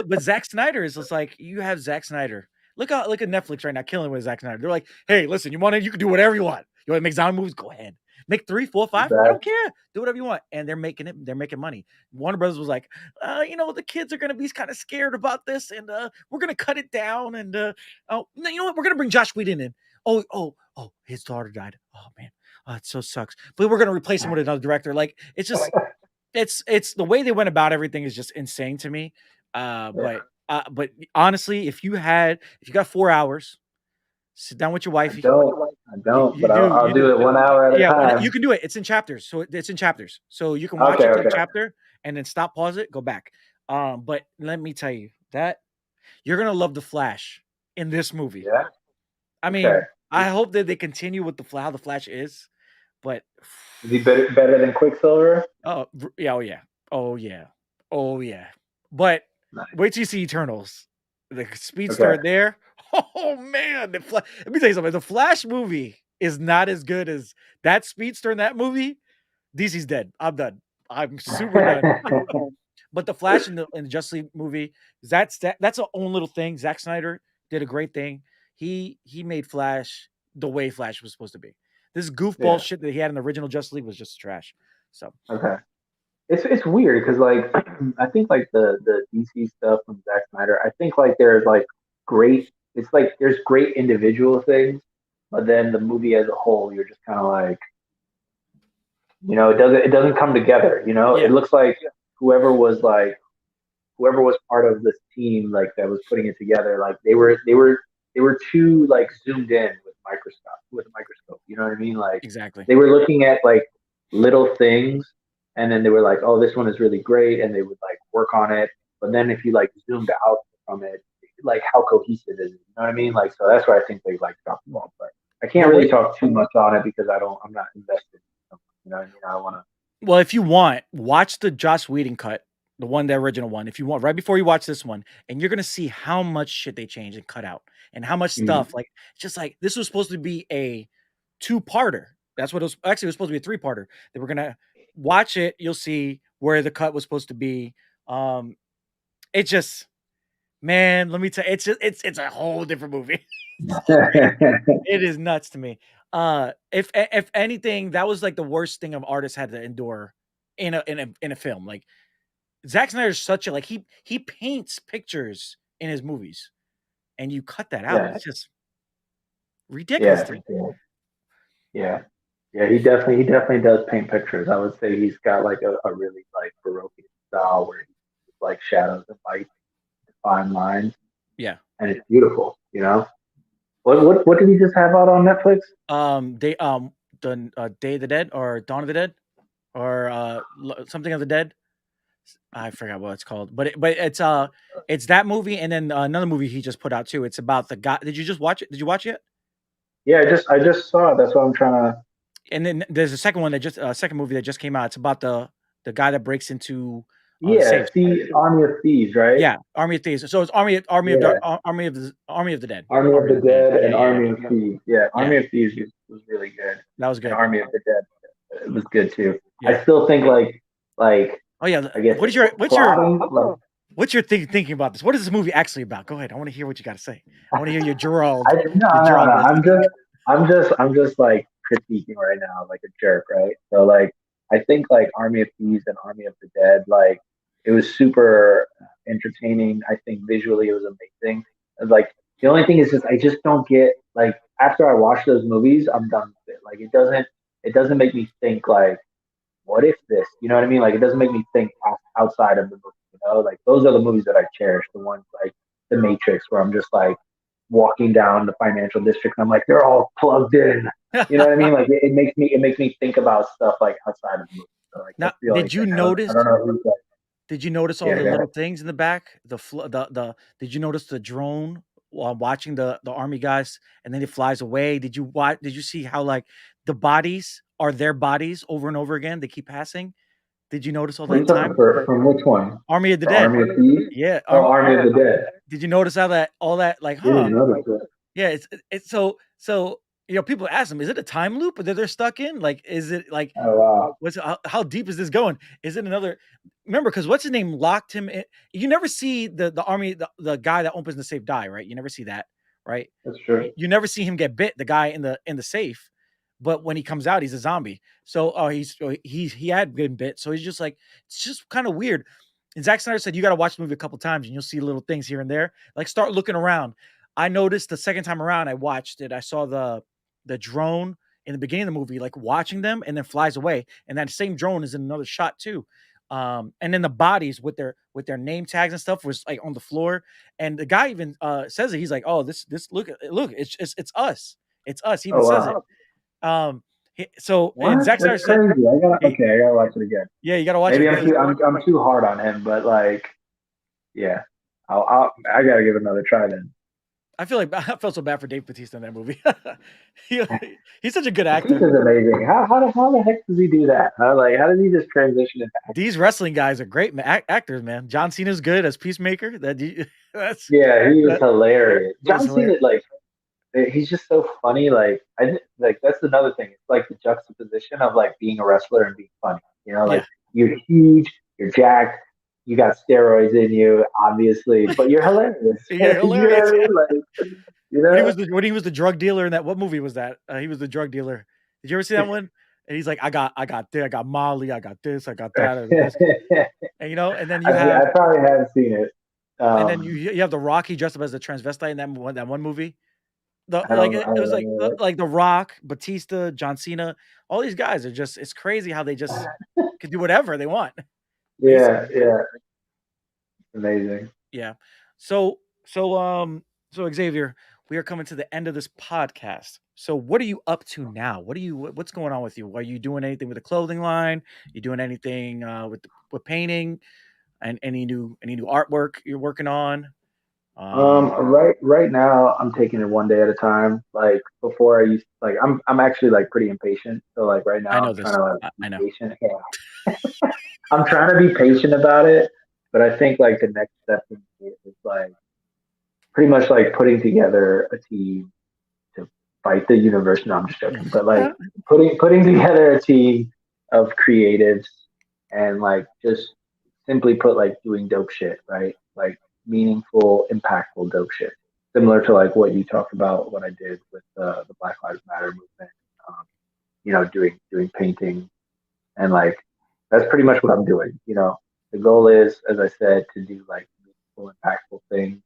but Zack Snyder is just like you have Zack Snyder. Look at Netflix right now, killing with Zack Snyder. They're like, hey, listen, you can do whatever you want. You want to make zombie movies? Go ahead. Make 3, 4, 5. I don't
Exactly.
care. Do whatever you want. And they're making it. They're making money. Warner Brothers was like, the kids are gonna be kind of scared about this, and we're gonna cut it down. And oh, no, you know what? We're gonna bring Josh Whedon in. Oh, his daughter died. Oh man, it so sucks. But we're gonna replace him with another director. Like it's the way they went about everything is just insane to me. Uh,
Yeah,
but but honestly, if you got 4 hours, sit down with your
I
wifey,
don't. I don't,
You
but
do.
I'll
You do.
do it 1 hour at a
Yeah,
time.
you can do it. It's in chapters, so it's in chapters. So you can watch
Okay,
it to the
okay.
chapter and then stop, pause it, go back. But let me tell you that you're gonna love the Flash in this movie.
Yeah.
I
Okay.
mean, I hope that they continue with how the Flash is, but
Is he better than Quicksilver?
yeah, oh yeah, oh yeah, oh yeah. But
Nice.
wait till you see Eternals, the
Okay.
speedster there. Oh man, let me tell you something. The Flash movie is not as good as that speedster in that movie. DC's dead. I'm done. I'm super done. But the Flash in the Justice League movie, that's a own little thing. Zack Snyder did a great thing. He made Flash the way Flash was supposed to be. This goofball
Yeah.
shit that he had in the original Justice League was just trash. So
Okay. It's weird because like I think like the DC stuff from Zack Snyder, I think like there's like great. It's like there's great individual things, but then the movie as a whole, you're just kind of like, it doesn't come together. It
yeah,
looks like whoever was like whoever was part of this team like that was putting it together, like they were too like zoomed in with a microscope. You know what I mean? Like
exactly.
they were looking at like little things, and then they were like, oh, this one is really great, and they would like work on it. But then if you like zoomed out from it, like how cohesive is it? You know what I mean? Like so that's why I think they like dropped the ball. But I can't
But
really
wait,
talk too much on it because I'm not invested. You know what I mean? I don't want to.
well, if you want, watch the Joss Whedon cut, the original one. If you want, right before you watch this one, and you're gonna see how much shit they changed and cut out, and how much stuff. Like, it's just like this was supposed to be a two-parter. That's what it was. Actually, it was supposed to be a three-parter. They were gonna watch it. You'll see where the cut was supposed to be. Um, it just, man, let me tell you, it's a whole different movie. It is nuts to me. If anything, that was like the worst thing of artists had to endure in a film. Like Zack Snyder's such a like he paints pictures in his movies, and you cut that out.
Yeah,
It's just ridiculous
yeah,
to me.
yeah. Yeah. Yeah, he definitely does paint pictures. I would say he's got like a really like Baroque style where he like shadows and light, fine lines,
Yeah.
and it's beautiful. What did he just have out on Netflix?
They the Day of the Dead or Dawn of the Dead or something of the Dead. I forgot what it's called, but it's that movie and then another movie he just put out too. It's about the guy. Did you just watch it? Did you watch it?
Yeah, I just saw it. That's what I'm trying to.
And then there's a second one that just second movie that just came out. It's about the guy that breaks into the
Yeah,
safes.
see, Army of Thieves, right?
Yeah, Army of Thieves. So it's
Yeah,
Army of the Dead.
Army of
Army
the
of the Dead.
Dead
Yeah,
and
yeah, yeah,
Army of Thieves. Yeah,
yeah.
Army of Thieves was really good,
That was
and
good.
Army of the Dead it was good too.
Yeah.
I still think like
Oh yeah.
I guess plotting like
What's your thinking about this? What is this movie actually about? Go ahead. I want to hear what you got to say. I want to hear your Gerald,
No,
your
no,
Gerald
no.
voice.
I'm just like critiquing right now, like a jerk, right? So like, I think like Army of Thieves and Army of the Dead, like it was super entertaining. I think visually it was amazing. And, like the only thing is just I just don't get like after I watch those movies, I'm done with it. Like it doesn't make me think like what if this? You know what I mean? Like it doesn't make me think outside of the movie. Like those are the movies that I cherish. The ones like The Matrix, where I'm just like walking down the financial district, and I'm like, they're all plugged in. You know what I mean? Like it makes me think about stuff like outside of the movie. So like I
Now,
feel like I don't know who's like
did you notice all
yeah,
the
go
little
ahead.
things in the back? The did you notice the drone while watching the army guys and then it flies away? Did you see how like the bodies are their bodies over and over again? They keep passing. Did you notice all
What are you
that
talking
time?
from which one?
Army of the
The
Dead.
Army of Thieves?
Yeah.
Oh, Army of the Dead.
Did you notice how that all that like,
Didn't
huh?
notice it.
Yeah, it's so people ask them, is it a time loop that they're stuck in? Like, is it like
Oh wow.
what's how deep is this going? Is it another? Remember, because what's his name locked him in. You never see the army the guy that opens the safe die, right? You never see that, right?
That's true.
You never see him get bit. The guy in the safe, but when he comes out, he's a zombie. So he had been bit. So he's just like it's just kind of weird. And Zack Snyder said you got to watch the movie a couple times and you'll see little things here and there. Like start looking around. I noticed the second time around I watched it, I saw the drone in the beginning of the movie, like watching them and then flies away. And that same drone is in another shot too. And then the bodies with their name tags and stuff was like on the floor. And the guy even says it. He's like, "Oh, this look, it's us. It's us. He even
Oh
says it.
wow.
So and
What?
Zack Snyder
That's
said,
crazy.
hey,
I gotta watch it again.
yeah, you got to watch it
Maybe
because
I'm too hard on him, but like, yeah, I gotta give it another try then.
I feel like I felt so bad for Dave Bautista in that movie. he, he's such a good actor.
Batista's amazing. How the heck does he do that? How does he just transition into acting?
These wrestling guys are great actors, man. John Cena's good as Peacemaker. That's
Yeah, he is
that
hilarious.
that's
John Cena,
hilarious.
like, he's just so funny. Like that's another thing. It's like the juxtaposition of like being a wrestler and being funny. You know, like
Yeah,
you're huge, you're jacked, you got steroids in you, obviously, but you're hilarious.
yeah,
You know what
hilarious.
I mean? Like, you
When he
know,
was the drug dealer in that, what movie was that? He was the drug dealer. Did you ever see that one? And he's like, I got Molly, I got this, I got that, I got this, and and then you have,
I probably haven't seen it.
and then you have the Rocky dressed up as a transvestite in that one movie.
I
It
don't
was
know.
like the Rock, Batista, John Cena. All these guys are just, it's crazy how they just can do whatever they want,
Yeah,
basically.
yeah, amazing.
Yeah. So so um so Xavier, we are coming to the end of this podcast. So what are you up to now? What's going on with you? Are you doing anything with the clothing line? You doing anything with painting and any new artwork you're working on?
Right now I'm taking it one day at a time. Like before I used like I'm actually like pretty impatient. So like right
I
now
know
I'm trying
this.
to like
I
be
know.
patient. Yeah. I'm trying to be patient about it, but I think like the next step for me is like pretty much like putting together a team to fight the universe. No, I'm just joking. But like putting together a team of creatives and like just simply put like doing dope shit, right? Like meaningful, impactful dope shit. Similar to like what you talked about, what I did with the Black Lives Matter movement. Um, doing painting and like that's pretty much what I'm doing. The goal is, as I said, to do like meaningful, impactful things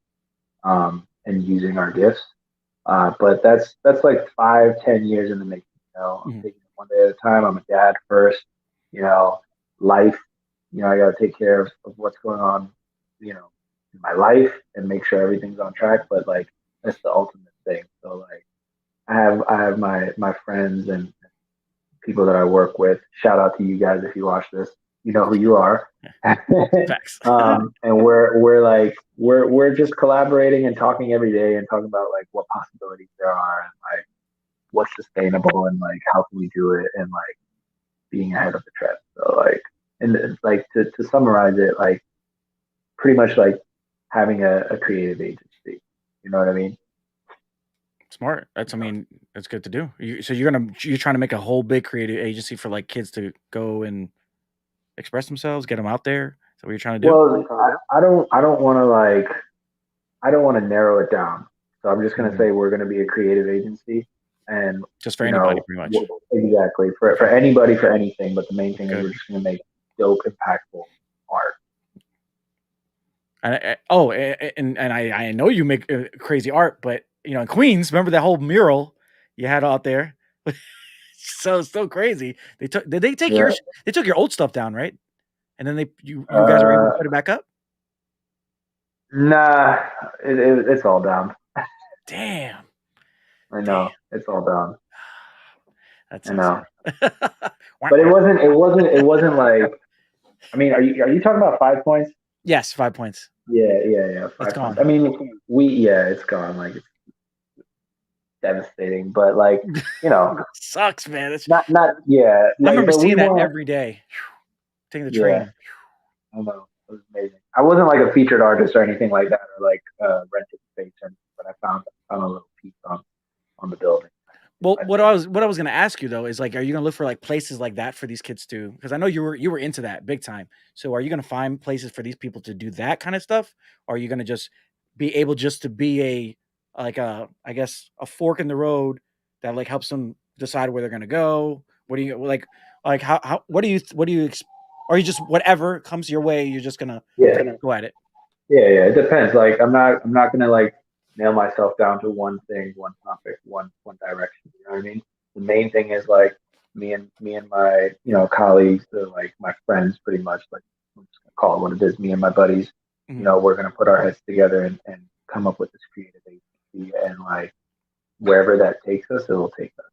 and using our gifts. But that's like 5, 10 years in the making. I'm
Mhm.
taking it one day at a time. I'm a dad first. You know, life. I got to take care of what's going on. In my life and make sure everything's on track. But like that's the ultimate thing. So like I have my friends and people that I work with. Shout out to you guys if you watch this. You know who you are.
Facts.
And we're just collaborating and talking every day and talking about like what possibilities there are and like what's sustainable and like how can we do it and like being ahead of the trend. So like and like to summarize it, like pretty much like having a creative agency. You know what I mean?
Smart. I mean, that's good to do. So you're trying to make a whole big creative agency for like kids to go and express themselves, get them out there. Is that what you're trying to do?
Well, I don't want to like I don't want to narrow it down. So I'm just going to
Mhm.
say we're going to be a creative agency, and
Just for anybody, pretty much.
exactly for anybody for anything. But the main thing is
Good.
we're just going to make dope, impactful art.
And I know you make crazy art, but in Queens, remember that whole mural you had out there? So crazy. Did they take
Yeah.
yours? They took your old stuff down, right? And then you guys were able to
Uh,
put it back up.
nah, it's all down.
Damn,
I
damn,
know it's all down.
that
I
sucks.
know,
Wah,
but it
wah.
wasn't. It wasn't like. I mean, are you talking about 5 points?
Yes, 5 points.
Yeah.
It's
5 points.
gone.
I mean, yeah, it's gone. Like it's devastating, but like you know,
Sucks, man.
not yeah.
I
Like,
remember
but we
seeing that
want.
every day, taking the
Yeah.
train.
I know. It was amazing. I wasn't like a featured artist or anything like that, or like rented space or anything, but I found a little piece on the building.
Well,
I
what
did.
I was gonna ask you though is like, are you gonna look for like places like that for these kids too? Because I know you were into that big time. So are you gonna find places for these people to do that kind of stuff? Or are you gonna just be able just to be I guess a fork in the road that like helps them decide where they're gonna go? What do you like how what do you or you just whatever comes your way, you're just gonna
Yeah,
go at it?
yeah. It depends. Like I'm not gonna like nail myself down to one thing, one topic, one direction. You know what I mean? The main thing is like me and my colleagues, like my friends, pretty much. Like I'm just gonna call it what it is. Me and my buddies.
Mhm.
We're gonna put our heads together and come up with this creative agency and like wherever that takes us, it will take us.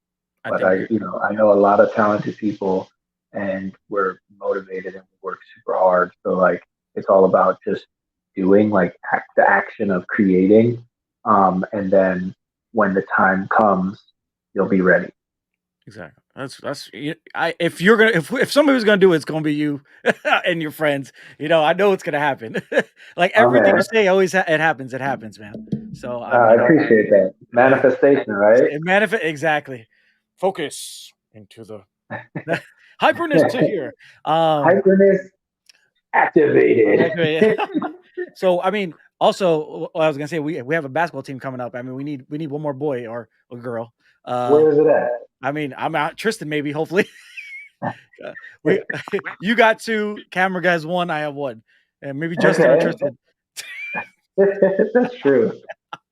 But I know a lot of talented people, and we're motivated and we work super hard. So like, it's all about just doing like the action of creating, and then when the time comes, you'll be ready.
Exactly. If you're gonna if somebody was gonna do it, it's gonna be you and your friends. I know it's gonna happen. Like everything you say, always it happens. It happens, man. So
I appreciate that manifestation, right?
Exactly. Focus into the hyperness to here.
Hyperness activated.
So I mean, also, I was gonna say we have a basketball team coming up. I mean, we need one more boy or a girl.
Where is it at?
I mean, I'm out. Tristan, maybe, hopefully. You got 2, camera guys 1, I have 1, and maybe Justin or Tristan.
That's true.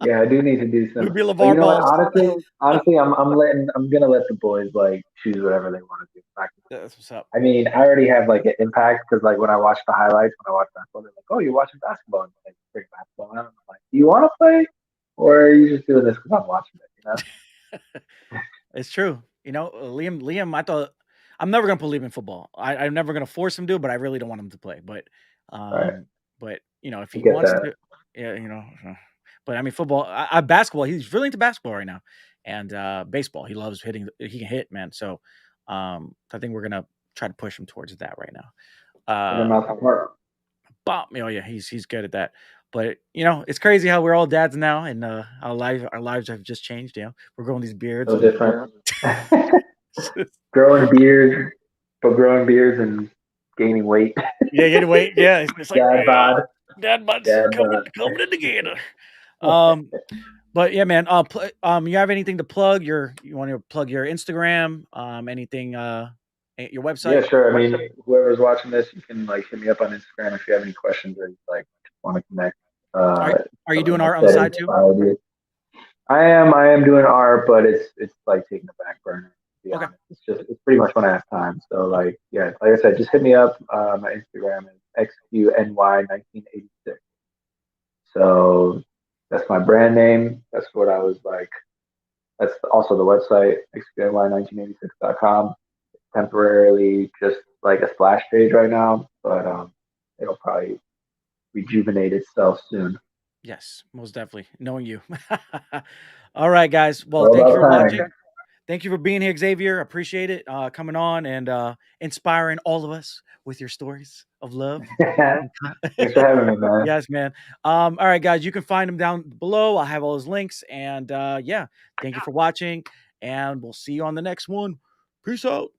Yeah, I do need to do some.
Be LeVar
but you know
balls.
what? Honestly, I'm gonna let the boys like choose whatever they want to do.
That's what's up.
I mean, I already have like an impact because like when I watch the highlights, when I watch basketball, they're like, "Oh, you're watching basketball?" And like, bring basketball. And I'm like, "Do you want to play, or are you just doing this because I'm watching it?" You know?
It's true. Liam. I thought I'm never gonna put Liam in football. I'm never gonna force him to, but I really don't want him to play. But,
Right.
but if he wants to, yeah. But I mean, football, basketball. He's really into basketball right now, and baseball. He loves hitting. He can hit, man. So, I think we're gonna try to push him towards that right now. Oh yeah, he's good at that. But it's crazy how we're all dads now, and our lives have just changed. We're growing these beards.
So different. growing beards and gaining weight.
Yeah, gaining weight. Yeah, it's like
dad
bod's coming in together. But yeah, man. You have anything to plug? You want to plug your Instagram? Anything? Your website?
Yeah, sure. I mean, whoever's watching this, you can like hit me up on Instagram if you have any questions or like want to connect.
Are you doing art on the side too?
I am doing art, but it's like taking a back burner. To be honest. It's pretty much when I have time. So like yeah, like I said, just hit me up. My Instagram is XQNY1986. So that's my brand name. That's what I was like. That's also the website, XQNY1986.com. Temporarily just like a splash page right now, but it'll probably rejuvenate itself soon.
Yes, most definitely. Knowing you. All right, guys. Well, thank you for watching. Thank you for being here, Xavier. Appreciate it. Coming on and inspiring all of us with your stories of love.
Thanks for having me, man.
Yes, man. All right, guys. You can find him down below. I'll have all his links. And yeah, thank you for watching. And we'll see you on the next one. Peace out.